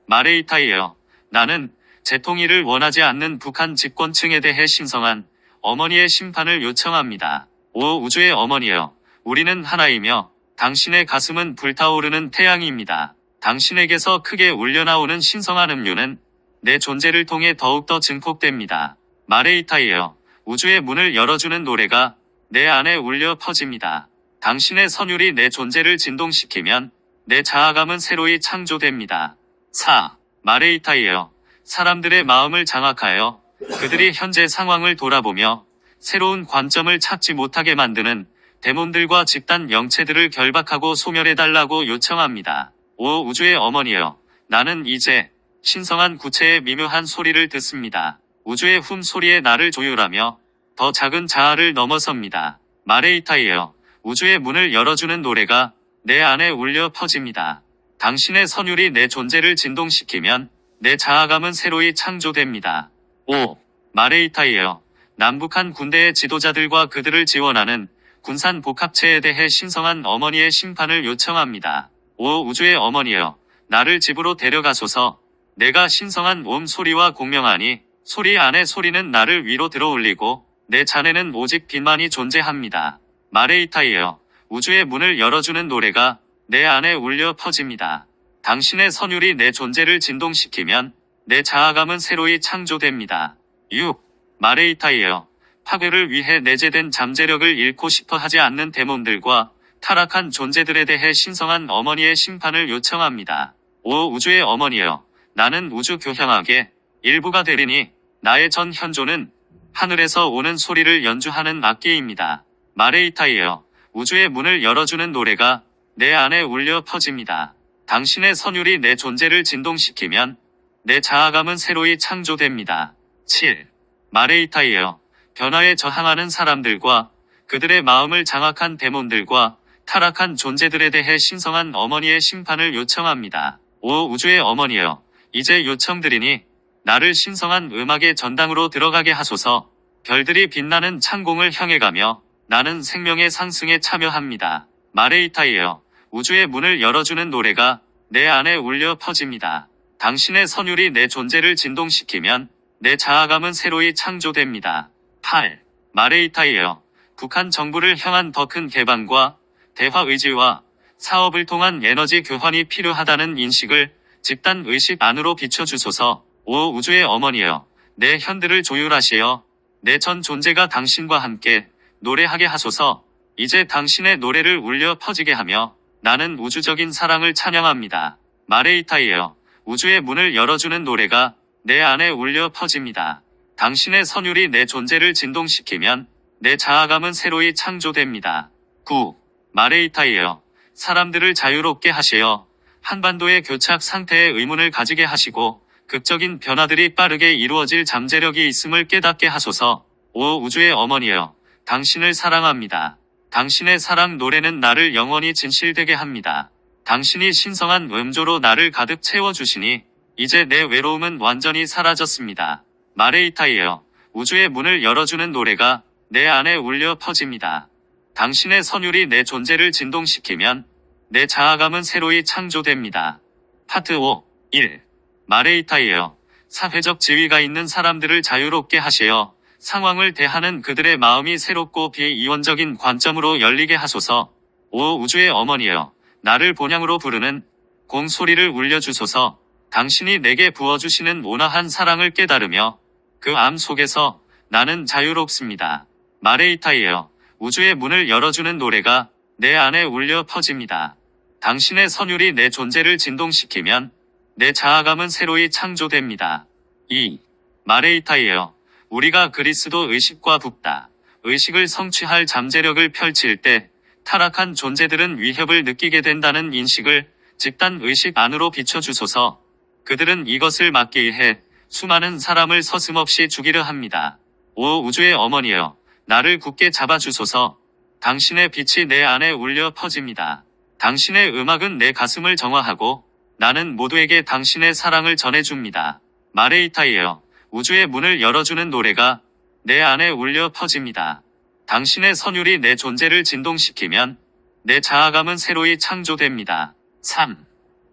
마레이타이에요. 나는 재통일을 원하지 않는 북한 집권층에 대해 신성한 어머니의 심판을 요청합니다. 오 우주의 어머니여, 우리는 하나이며 당신의 가슴은 불타오르는 태양입니다. 당신에게서 크게 울려나오는 신성한 음료는 내 존재를 통해 더욱더 증폭됩니다. 마레이타이에요. 우주의 문을 열어주는 노래가 내 안에 울려 퍼집니다. 당신의 선율이 내 존재를 진동시키면 내 자아감은 새로이 창조됩니다. 4. 마레이타이에요. 사람들의 마음을 장악하여 그들이 현재 상황을 돌아보며 새로운 관점을 찾지 못하게 만드는 데몬들과 집단 영체들을 결박하고 소멸해달라고 요청합니다. 오 우주의 어머니여, 나는 이제 신성한 구체의 미묘한 소리를 듣습니다. 우주의 훔소리에 나를 조율하며 더 작은 자아를 넘어섭니다. 마레이타이에요. 우주의 문을 열어주는 노래가 내 안에 울려 퍼집니다. 당신의 선율이 내 존재를 진동시키면 내 자아감은 새로이 창조됩니다. 5. 마레이타이에요. 남북한 군대의 지도자들과 그들을 지원하는 군산 복합체에 대해 신성한 어머니의 심판을 요청합니다. 오 우주의 어머니여, 나를 집으로 데려가소서. 내가 신성한 소리와 공명하니 소리 안에 소리는 나를 위로 들어올리고 내 잔에는 오직 빛만이 존재합니다. 마레이타이에요. 우주의 문을 열어주는 노래가 내 안에 울려 퍼집니다. 당신의 선율이 내 존재를 진동시키면 내 자아감은 새로이 창조됩니다. 6. 마레이타이에요. 파괴를 위해 내재된 잠재력을 잃고 싶어 하지 않는 데몬들과 타락한 존재들에 대해 신성한 어머니의 심판을 요청합니다. 오 우주의 어머니여, 나는 우주 교향악의 일부가 되리니 나의 전 현존은 하늘에서 오는 소리를 연주하는 악기입니다. 마레이타이에요. 우주의 문을 열어주는 노래가 내 안에 울려 퍼집니다. 당신의 선율이 내 존재를 진동시키면 내 자아감은 새로이 창조됩니다. 7. 마레이타이에요. 변화에 저항하는 사람들과 그들의 마음을 장악한 데몬들과 타락한 존재들에 대해 신성한 어머니의 심판을 요청합니다. 오 우주의 어머니여, 이제 요청드리니 나를 신성한 음악의 전당으로 들어가게 하소서. 별들이 빛나는 창공을 향해 가며 나는 생명의 상승에 참여합니다. 마레이타이에요. 우주의 문을 열어주는 노래가 내 안에 울려 퍼집니다. 당신의 선율이 내 존재를 진동시키면 내 자아감은 새로이 창조됩니다. 8. 마레이타이에요. 북한 정부를 향한 더 큰 개방과 대화 의지와 사업을 통한 에너지 교환이 필요하다는 인식을 집단 의식 안으로 비춰주소서. 오 우주의 어머니여, 내 현들을 조율하시어 내 전 존재가 당신과 함께 노래하게 하소서. 이제 당신의 노래를 울려 퍼지게 하며 나는 우주적인 사랑을 찬양합니다. 마레이타이에요. 우주의 문을 열어주는 노래가 내 안에 울려 퍼집니다. 당신의 선율이 내 존재를 진동시키면 내 자아감은 새로이 창조됩니다. 9. 마레이타이에요. 사람들을 자유롭게 하시어 한반도의 교착 상태에 의문을 가지게 하시고 극적인 변화들이 빠르게 이루어질 잠재력이 있음을 깨닫게 하소서. 오 우주의 어머니여, 당신을 사랑합니다. 당신의 사랑 노래는 나를 영원히 진실되게 합니다. 당신이 신성한 음조로 나를 가득 채워주시니 이제 내 외로움은 완전히 사라졌습니다. 마레이타이에요. 우주의 문을 열어주는 노래가 내 안에 울려 퍼집니다. 당신의 선율이 내 존재를 진동시키면 내 자아감은 새로이 창조됩니다. 파트 5. 1. 마레이타이에요. 사회적 지위가 있는 사람들을 자유롭게 하시어 상황을 대하는 그들의 마음이 새롭고 비이원적인 관점으로 열리게 하소서. 5. 우주의 어머니여, 나를 본향으로 부르는 공 소리를 울려주소서. 당신이 내게 부어주시는 온화한 사랑을 깨달으며 그 암 속에서 나는 자유롭습니다. 마레이타이에요. 우주의 문을 열어주는 노래가 내 안에 울려 퍼집니다. 당신의 선율이 내 존재를 진동시키면 내 자아감은 새로이 창조됩니다. 2. 마레이타이에요. 우리가 그리스도 의식과 붓다, 의식을 성취할 잠재력을 펼칠 때 타락한 존재들은 위협을 느끼게 된다는 인식을 집단 의식 안으로 비춰주소서. 그들은 이것을 막기 위해 수많은 사람을 서슴없이 죽이려 합니다. 5. 우주의 어머니여, 나를 굳게 잡아주소서. 당신의 빛이 내 안에 울려 퍼집니다. 당신의 음악은 내 가슴을 정화하고 나는 모두에게 당신의 사랑을 전해줍니다. 마레이타이에요. 우주의 문을 열어주는 노래가 내 안에 울려 퍼집니다. 당신의 선율이 내 존재를 진동시키면 내 자아감은 새로이 창조됩니다. 3.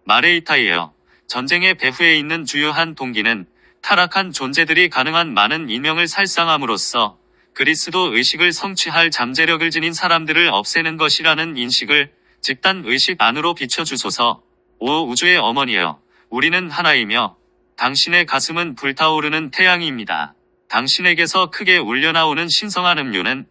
마레이타이에요. 전쟁의 배후에 있는 주요한 동기는 타락한 존재들이 가능한 많은 인명을 살상함으로써 그리스도 의식을 성취할 잠재력을 지닌 사람들을 없애는 것이라는 인식을 집단 의식 안으로 비춰주소서. 5. 우주의 어머니여, 우리는 하나이며 당신의 가슴은 불타오르는 태양입니다. 당신에게서 크게 울려나오는 신성한 음료는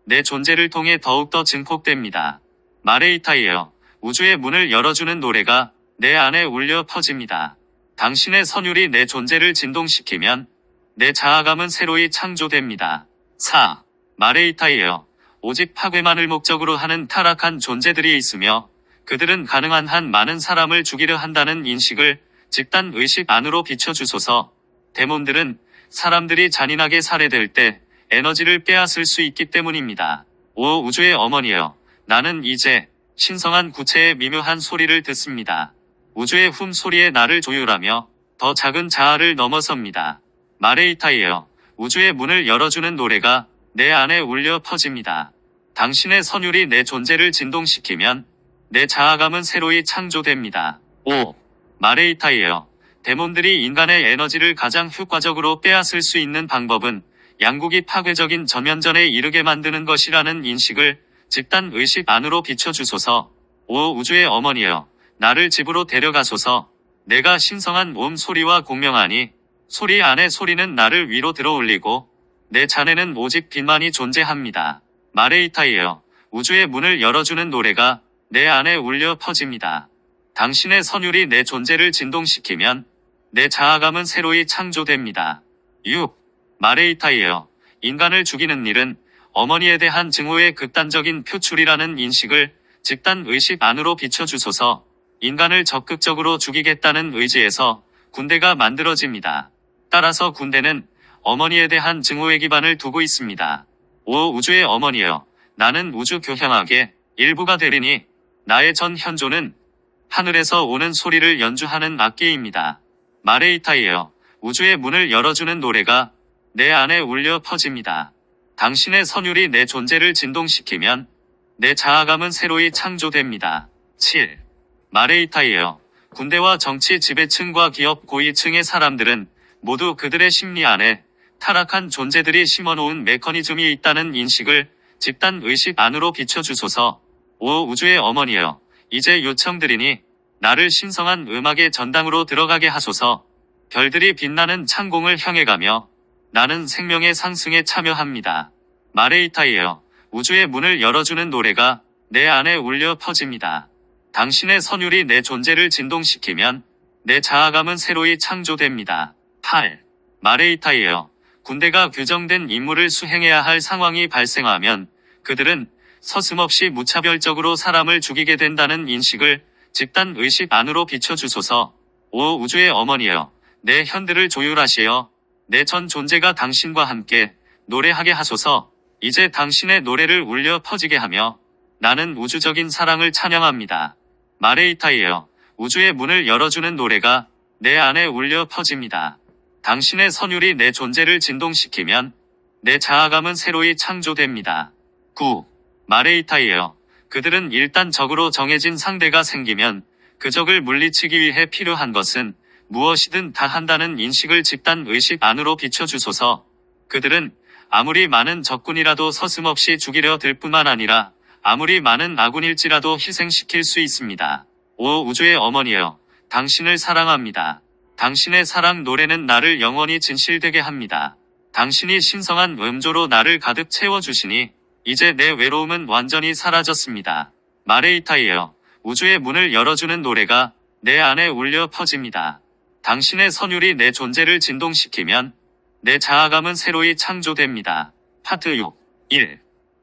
내 존재를 통해 더욱더 증폭됩니다. 마레이타이에요. 우주의 문을 열어주는 노래가 내 안에 울려 퍼집니다. 당신의 선율이 내 존재를 진동시키면 내 자아감은 새로이 창조됩니다. 4. 마레이타이에요. 오직 파괴만을 목적으로 하는 타락한 존재들이 있으며 그들은 가능한 한 많은 사람을 죽이려 한다는 인식을 집단 의식 안으로 비춰주소서. 데몬들은 사람들이 잔인하게 살해될 때 에너지를 빼앗을 수 있기 때문입니다. 5. 우주의 어머니여, 나는 이제 신성한 구체의 미묘한 소리를 듣습니다. 우주의 훔 소리에 나를 조율하며 더 작은 자아를 넘어섭니다. 마레이타이에요. 우주의 문을 열어주는 노래가 내 안에 울려 퍼집니다. 당신의 선율이 내 존재를 진동시키면 내 자아감은 새로이 창조됩니다. 5. 마레이타이에요. 데몬들이 인간의 에너지를 가장 효과적으로 빼앗을 수 있는 방법은 양국이 파괴적인 전면전에 이르게 만드는 것이라는 인식을 집단 의식 안으로 비춰주소서. 5. 우주의 어머니여, 나를 집으로 데려가소서. 내가 신성한 옴 소리와 공명하니 소리 안에 소리는 나를 위로 들어올리고 내 잔에는 오직 빛만이 존재합니다. 마레이타이에요. 우주의 문을 열어주는 노래가 내 안에 울려 퍼집니다. 당신의 선율이 내 존재를 진동시키면 내 자아감은 새로이 창조됩니다. 6. 마레이타이에요. 인간을 죽이는 일은 어머니에 대한 증오의 극단적인 표출이라는 인식을 집단 의식 안으로 비춰주소서. 인간을 적극적으로 죽이겠다는 의지에서 군대가 만들어집니다. 따라서 군대는 어머니에 대한 증오의 기반을 두고 있습니다. 5. 우주의 어머니여, 나는 우주 교향악의 일부가 되리니 나의 전 현조는 하늘에서 오는 소리를 연주하는 악기입니다. 마레이타이에요. 우주의 문을 열어주는 노래가 내 안에 울려 퍼집니다. 당신의 선율이 내 존재를 진동시키면 내 자아감은 새로이 창조됩니다. 7. 마레이타이에요. 군대와 정치 지배층과 기업 고위층의 사람들은 모두 그들의 심리 안에 타락한 존재들이 심어놓은 메커니즘이 있다는 인식을 집단 의식 안으로 비춰주소서. 5. 우주의 어머니여, 이제 요청드리니 나를 신성한 음악의 전당으로 들어가게 하소서. 별들이 빛나는 창공을 향해 가며 나는 생명의 상승에 참여합니다. 마레이타이에요. 우주의 문을 열어주는 노래가 내 안에 울려 퍼집니다. 당신의 선율이 내 존재를 진동시키면 내 자아감은 새로이 창조됩니다. 8. 마레이타이에요. 군대가 규정된 임무를 수행해야 할 상황이 발생하면 그들은 서슴없이 무차별적으로 사람을 죽이게 된다는 인식을 집단 의식 안으로 비춰주소서. 5. 우주의 어머니여, 내 현들을 조율하시어 내 전 존재가 당신과 함께 노래하게 하소서. 이제 당신의 노래를 울려 퍼지게 하며 나는 우주적인 사랑을 찬양합니다. 마레이타이에요. 우주의 문을 열어주는 노래가 내 안에 울려 퍼집니다. 당신의 선율이 내 존재를 진동시키면 내 자아감은 새로이 창조됩니다. 9. 마레이타이에요. 그들은 일단 적으로 정해진 상대가 생기면 그 적을 물리치기 위해 필요한 것은 무엇이든 다 한다는 인식을 집단 의식 안으로 비춰주소서. 그들은 아무리 많은 적군이라도 서슴없이 죽이려 들 뿐만 아니라 아무리 많은 아군일지라도 희생시킬 수 있습니다. 오 우주의 어머니여, 당신을 사랑합니다. 당신의 사랑 노래는 나를 영원히 진실되게 합니다. 당신이 신성한 음조로 나를 가득 채워주시니 이제 내 외로움은 완전히 사라졌습니다. 마레이타이에요. 우주의 문을 열어주는 노래가 내 안에 울려 퍼집니다. 당신의 선율이 내 존재를 진동시키면 내 자아감은 새로이 창조됩니다. 파트 6. 1.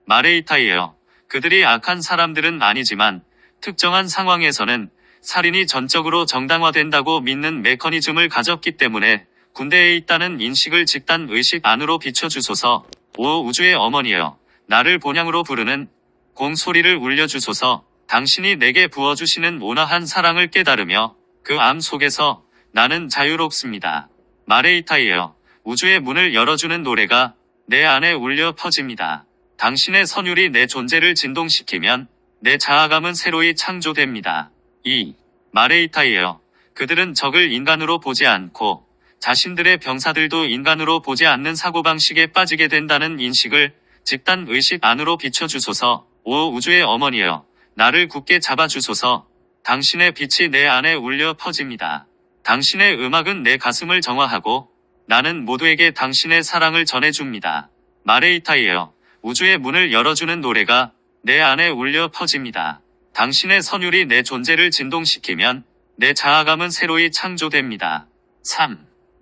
마레이타이에요. 그들이 악한 사람들은 아니지만 특정한 상황에서는 살인이 전적으로 정당화된다고 믿는 메커니즘을 가졌기 때문에 군대에 있다는 인식을 집단 의식 안으로 비춰주소서. 오 우주의 어머니여, 나를 본향으로 부르는 공소리를 울려주소서. 당신이 내게 부어주시는 온화한 사랑을 깨달으며 그 암 속에서 나는 자유롭습니다. 마레이타이에요. 우주의 문을 열어주는 노래가 내 안에 울려 퍼집니다. 당신의 선율이 내 존재를 진동시키면 내 자아감은 새로이 창조됩니다. 2. 마레이타이에요. 그들은 적을 인간으로 보지 않고 자신들의 병사들도 인간으로 보지 않는 사고방식에 빠지게 된다는 인식을 집단 의식 안으로 비춰주소서. 오 우주의 어머니여, 나를 굳게 잡아주소서. 당신의 빛이 내 안에 울려 퍼집니다. 당신의 음악은 내 가슴을 정화하고 나는 모두에게 당신의 사랑을 전해줍니다. 마레이타이에요. 우주의 문을 열어주는 노래가 내 안에 울려 퍼집니다. 당신의 선율이 내 존재를 진동시키면 내 자아감은 새로이 창조됩니다. 3.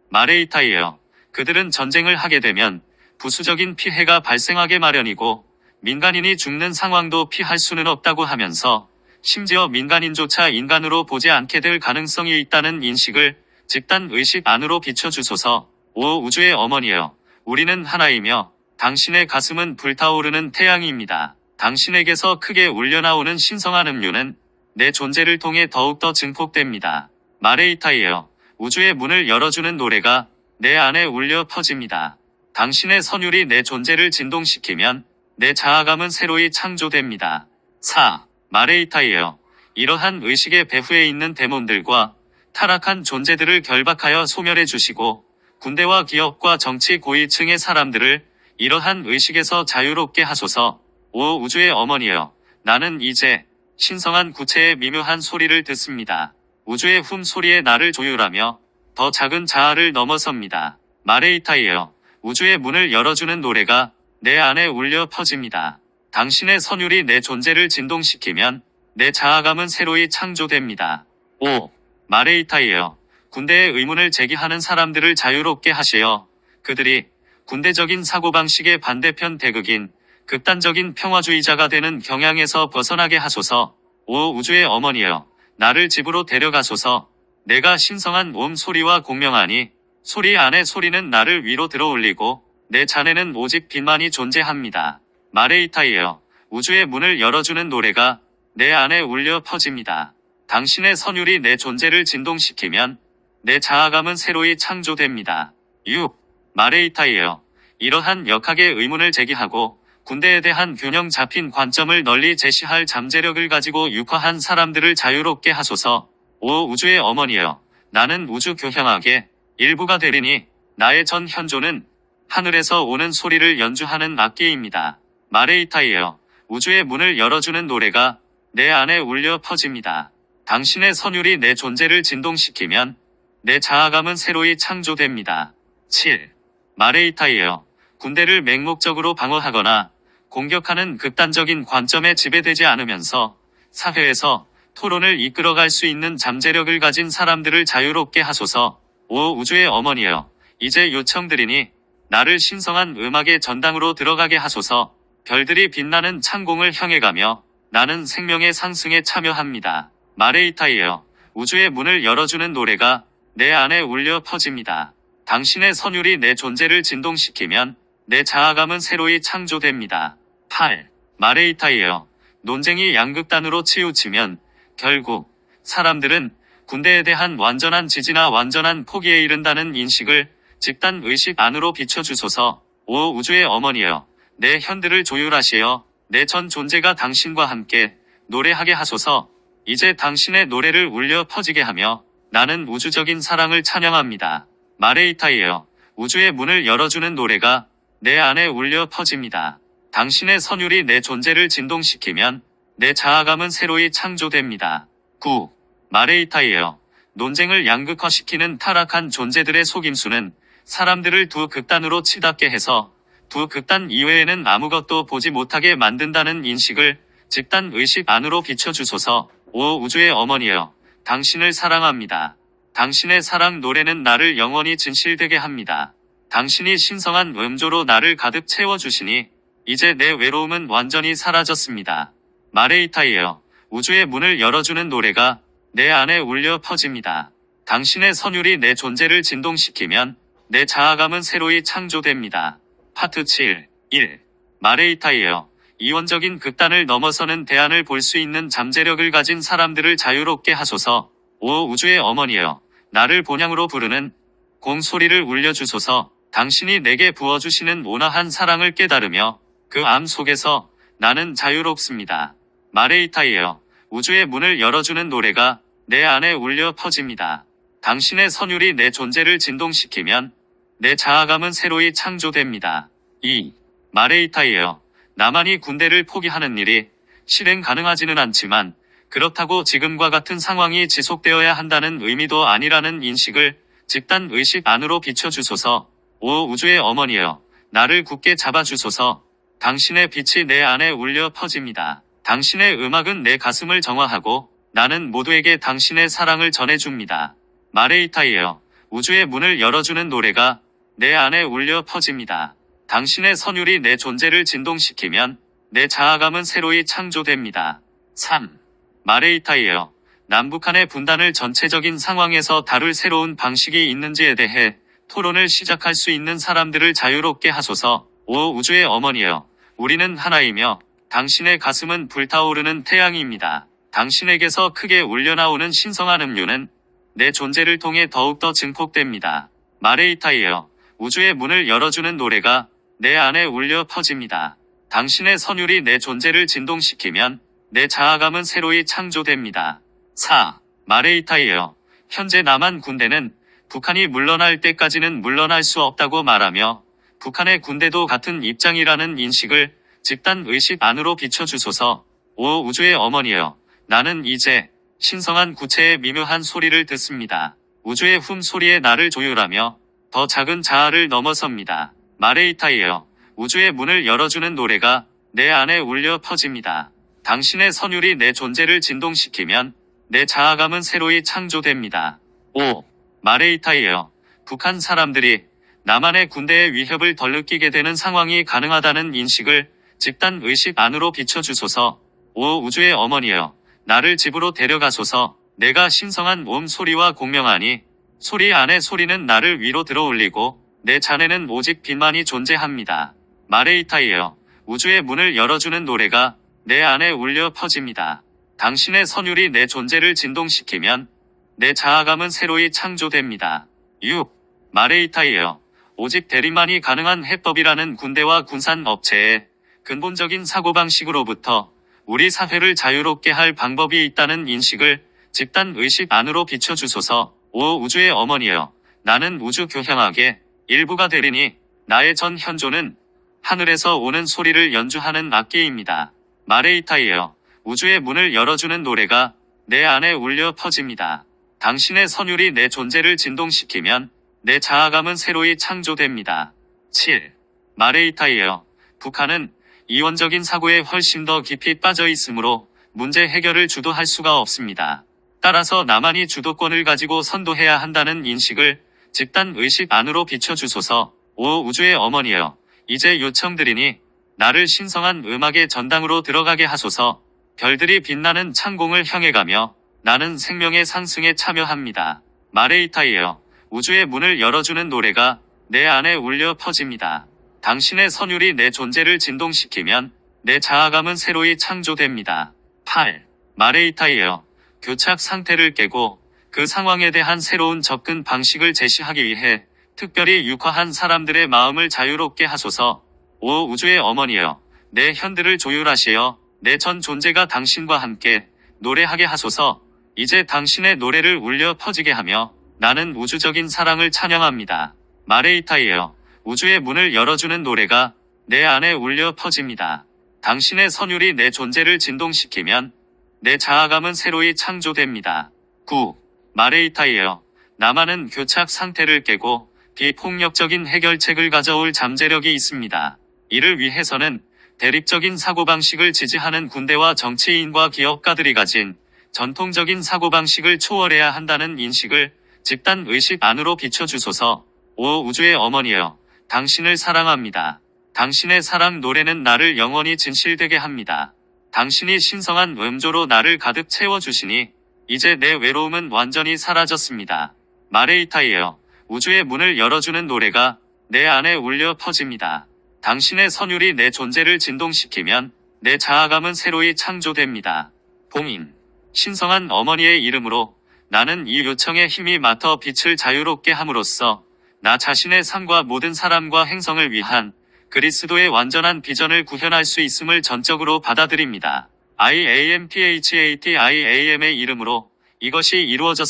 마레이타이에요. 그들은 전쟁을 하게 되면 부수적인 피해가 발생하게 마련이고 민간인이 죽는 상황도 피할 수는 없다고 하면서 심지어 민간인조차 인간으로 보지 않게 될 가능성이 있다는 인식을 집단 의식 안으로 비춰주소서. 오 우주의 어머니여, 우리는 하나이며 당신의 가슴은 불타오르는 태양입니다. 당신에게서 크게 울려나오는 신성한 음료는 내 존재를 통해 더욱더 증폭됩니다. 마레이타이에요. 우주의 문을 열어주는 노래가 내 안에 울려 퍼집니다. 당신의 선율이 내 존재를 진동시키면 내 자아감은 새로이 창조됩니다. 4. 마레이타이에요. 이러한 의식의 배후에 있는 데몬들과 타락한 존재들을 결박하여 소멸해 주시고 군대와 기업과 정치 고위층의 사람들을 이러한 의식에서 자유롭게 하소서. 오 우주의 어머니여, 나는 이제 신성한 구체의 미묘한 소리를 듣습니다. 우주의 훔소리에 나를 조율하며 더 작은 자아를 넘어섭니다. 마레이타이에요. 우주의 문을 열어주는 노래가 내 안에 울려 퍼집니다. 당신의 선율이 내 존재를 진동시키면 내 자아감은 새로이 창조됩니다. 5. 마레이타이에요. 군대의 의문을 제기하는 사람들을 자유롭게 하시어 그들이 군대적인 사고방식의 반대편 대극인 극단적인 평화주의자가 되는 경향에서 벗어나게 하소서. 오 우주의 어머니여, 나를 집으로 데려가소서. 내가 신성한 옴 소리와 공명하니 소리 안에 소리는 나를 위로 들어올리고 내 잔에는 오직 빛만이 존재합니다. 마레이타이에요. 우주의 문을 열어주는 노래가 내 안에 울려 퍼집니다. 당신의 선율이 내 존재를 진동시키면 내 자아감은 새로이 창조됩니다. 6. 마레이타이에요. 이러한 역학의 의문을 제기하고 군대에 대한 균형 잡힌 관점을 널리 제시할 잠재력을 가지고 육화한 사람들을 자유롭게 하소서. 오 우주의 어머니여, 나는 우주 교향악의 일부가 되리니 나의 전 현조는 하늘에서 오는 소리를 연주하는 악기입니다. 마레이타이에요. 우주의 문을 열어주는 노래가 내 안에 울려 퍼집니다. 당신의 선율이 내 존재를 진동시키면 내 자아감은 새로이 창조됩니다. 7. 마레이타이에요. 군대를 맹목적으로 방어하거나 공격하는 극단적인 관점에 지배되지 않으면서 사회에서 토론을 이끌어갈 수 있는 잠재력을 가진 사람들을 자유롭게 하소서. 오 우주의 어머니여, 이제 요청드리니 나를 신성한 음악의 전당으로 들어가게 하소서. 별들이 빛나는 창공을 향해 가며 나는 생명의 상승에 참여합니다. 마레이타이에요. 우주의 문을 열어주는 노래가 내 안에 울려 퍼집니다. 당신의 선율이 내 존재를 진동시키면 내 자아감은 새로이 창조됩니다. 8. 마레이타이에요. 논쟁이 양극단으로 치우치면 결국 사람들은 군대에 대한 완전한 지지나 완전한 포기에 이른다는 인식을 집단 의식 안으로 비춰주소서. 오 우주의 어머니여, 내 현들을 조율하시어 내 전 존재가 당신과 함께 노래하게 하소서. 이제 당신의 노래를 울려 퍼지게 하며 나는 우주적인 사랑을 찬양합니다. 마레이타이여, 우주의 문을 열어주는 노래가 내 안에 울려 퍼집니다. 당신의 선율이 내 존재를 진동시키면 내 자아감은 새로이 창조됩니다. 9. 마레이타이여, 논쟁을 양극화시키는 타락한 존재들의 속임수는 사람들을 두 극단으로 치닫게 해서 두 극단 이외에는 아무것도 보지 못하게 만든다는 인식을 집단 의식 안으로 비춰주소서. 오 우주의 어머니여, 당신을 사랑합니다. 당신의 사랑 노래는 나를 영원히 진실되게 합니다. 당신이 신성한 음조로 나를 가득 채워주시니 이제 내 외로움은 완전히 사라졌습니다. 마레이타이여, 우주의 문을 열어주는 노래가 내 안에 울려 퍼집니다. 당신의 선율이 내 존재를 진동시키면 내 자아감은 새로이 창조됩니다. 파트 7. 1. 마레이타이여, 이원적인 극단을 넘어서는 대안을 볼 수 있는 잠재력을 가진 사람들을 자유롭게 하소서. 오 우주의 어머니여, 나를 본향으로 부르는 공소리를 울려주소서. 당신이 내게 부어주시는 온화한 사랑을 깨달으며 그 암 속에서 나는 자유롭습니다. 마레이타이여, 우주의 문을 열어주는 노래가 내 안에 울려 퍼집니다. 당신의 선율이 내 존재를 진동시키면 내 자아감은 새로이 창조됩니다. 2. 마레이타이여, 나만이 군대를 포기하는 일이 실행 가능하지는 않지만 그렇다고 지금과 같은 상황이 지속되어야 한다는 의미도 아니라는 인식을 집단 의식 안으로 비춰주소서. 오 우주의 어머니여, 나를 굳게 잡아주소서. 당신의 빛이 내 안에 울려 퍼집니다. 당신의 음악은 내 가슴을 정화하고 나는 모두에게 당신의 사랑을 전해줍니다. 마레이타이여, 우주의 문을 열어주는 노래가 내 안에 울려 퍼집니다. 당신의 선율이 내 존재를 진동시키면 내 자아감은 새로이 창조됩니다. 3. 마레이타이여, 남북한의 분단을 전체적인 상황에서 다룰 새로운 방식이 있는지에 대해 토론을 시작할 수 있는 사람들을 자유롭게 하소서. 오 우주의 어머니여, 우리는 하나이며 당신의 가슴은 불타오르는 태양입니다. 당신에게서 크게 울려나오는 신성한 음료는 내 존재를 통해 더욱더 증폭됩니다. 마레이타이여, 우주의 문을 열어주는 노래가 내 안에 울려 퍼집니다. 당신의 선율이 내 존재를 진동시키면 내 자아감은 새로이 창조됩니다. 4. 마레이타이여, 현재 남한 군대는 북한이 물러날 때까지는 물러날 수 없다고 말하며 북한의 군대도 같은 입장이라는 인식을 집단 의식 안으로 비춰주소서. 오 우주의 어머니여, 나는 이제 신성한 구체의 미묘한 소리를 듣습니다. 우주의 훔소리에 나를 조율하며 더 작은 자아를 넘어섭니다. 마레이타이여, 우주의 문을 열어주는 노래가 내 안에 울려 퍼집니다. 당신의 선율이 내 존재를 진동시키면 내 자아감은 새로이 창조됩니다. 5. 마레이타이여, 북한 사람들이 남한의 군대의 위협을 덜 느끼게 되는 상황이 가능하다는 인식을 집단 의식 안으로 비춰주소서. 오 우주의 어머니여, 나를 집으로 데려가소서. 내가 신성한 옴 소리와 공명하니 소리 안에 소리는 나를 위로 들어올리고 내 잔에는 오직 빛만이 존재합니다. 마레이타이여, 우주의 문을 열어주는 노래가 내 안에 울려 퍼집니다. 당신의 선율이 내 존재를 진동시키면 내 자아감은 새로이 창조됩니다. 6. 마레이타이여, 오직 대립만이 가능한 해법이라는 군대와 군산 업체의 근본적인 사고방식으로부터 우리 사회를 자유롭게 할 방법이 있다는 인식을 집단 의식 안으로 비춰주소서. 오 우주의 어머니여, 나는 우주 교향악의 일부가 되리니 나의 전 현조는 하늘에서 오는 소리를 연주하는 악기입니다. 마레이타이여, 우주의 문을 열어주는 노래가 내 안에 울려 퍼집니다. 당신의 선율이 내 존재를 진동시키면 내 자아감은 새로이 창조됩니다. 7. 마레이타이여, 북한은 이원적인 사고에 훨씬 더 깊이 빠져 있으므로 문제 해결을 주도할 수가 없습니다. 따라서 나만이 주도권을 가지고 선도해야 한다는 인식을 집단 의식 안으로 비춰주소서. 오 우주의 어머니여, 이제 요청드리니 나를 신성한 음악의 전당으로 들어가게 하소서. 별들이 빛나는 창공을 향해 가며 나는 생명의 상승에 참여합니다. 마레이타이여, 우주의 문을 열어주는 노래가 내 안에 울려 퍼집니다. 당신의 선율이 내 존재를 진동시키면 내 자아감은 새로이 창조됩니다. 8. 마레이타이여, 교착 상태를 깨고 그 상황에 대한 새로운 접근 방식을 제시하기 위해 특별히 육화한 사람들의 마음을 자유롭게 하소서. 오 우주의 어머니여, 내 현들을 조율하시어 내 전 존재가 당신과 함께 노래하게 하소서. 이제 당신의 노래를 울려 퍼지게 하며 나는 우주적인 사랑을 찬양합니다. 마레이타이여, 우주의 문을 열어주는 노래가 내 안에 울려 퍼집니다. 당신의 선율이 내 존재를 진동시키면 내 자아감은 새로이 창조됩니다. 9. 마레이타이여, 나만은 교착 상태를 깨고 비폭력적인 해결책을 가져올 잠재력이 있습니다. 이를 위해서는 대립적인 사고방식을 지지하는 군대와 정치인과 기업가들이 가진 전통적인 사고방식을 초월해야 한다는 인식을 집단 의식 안으로 비춰주소서. 오 우주의 어머니여, 당신을 사랑합니다. 당신의 사랑 노래는 나를 영원히 진실되게 합니다. 당신이 신성한 음조로 나를 가득 채워주시니 이제 내 외로움은 완전히 사라졌습니다. 마레이타이여, 우주의 문을 열어주는 노래가 내 안에 울려 퍼집니다. 당신의 선율이 내 존재를 진동시키면 내 자아감은 새로이 창조됩니다. 봉인. 신성한 어머니의 이름으로 나는 이 요청에 힘이 맡아 빛을 자유롭게 함으로써 나 자신의 삶과 모든 사람과 행성을 위한 그리스도의 완전한 비전을 구현할 수 있음을 전적으로 받아들입니다. IAMPHATIAM의 이름으로 이것이 이루어졌습니다.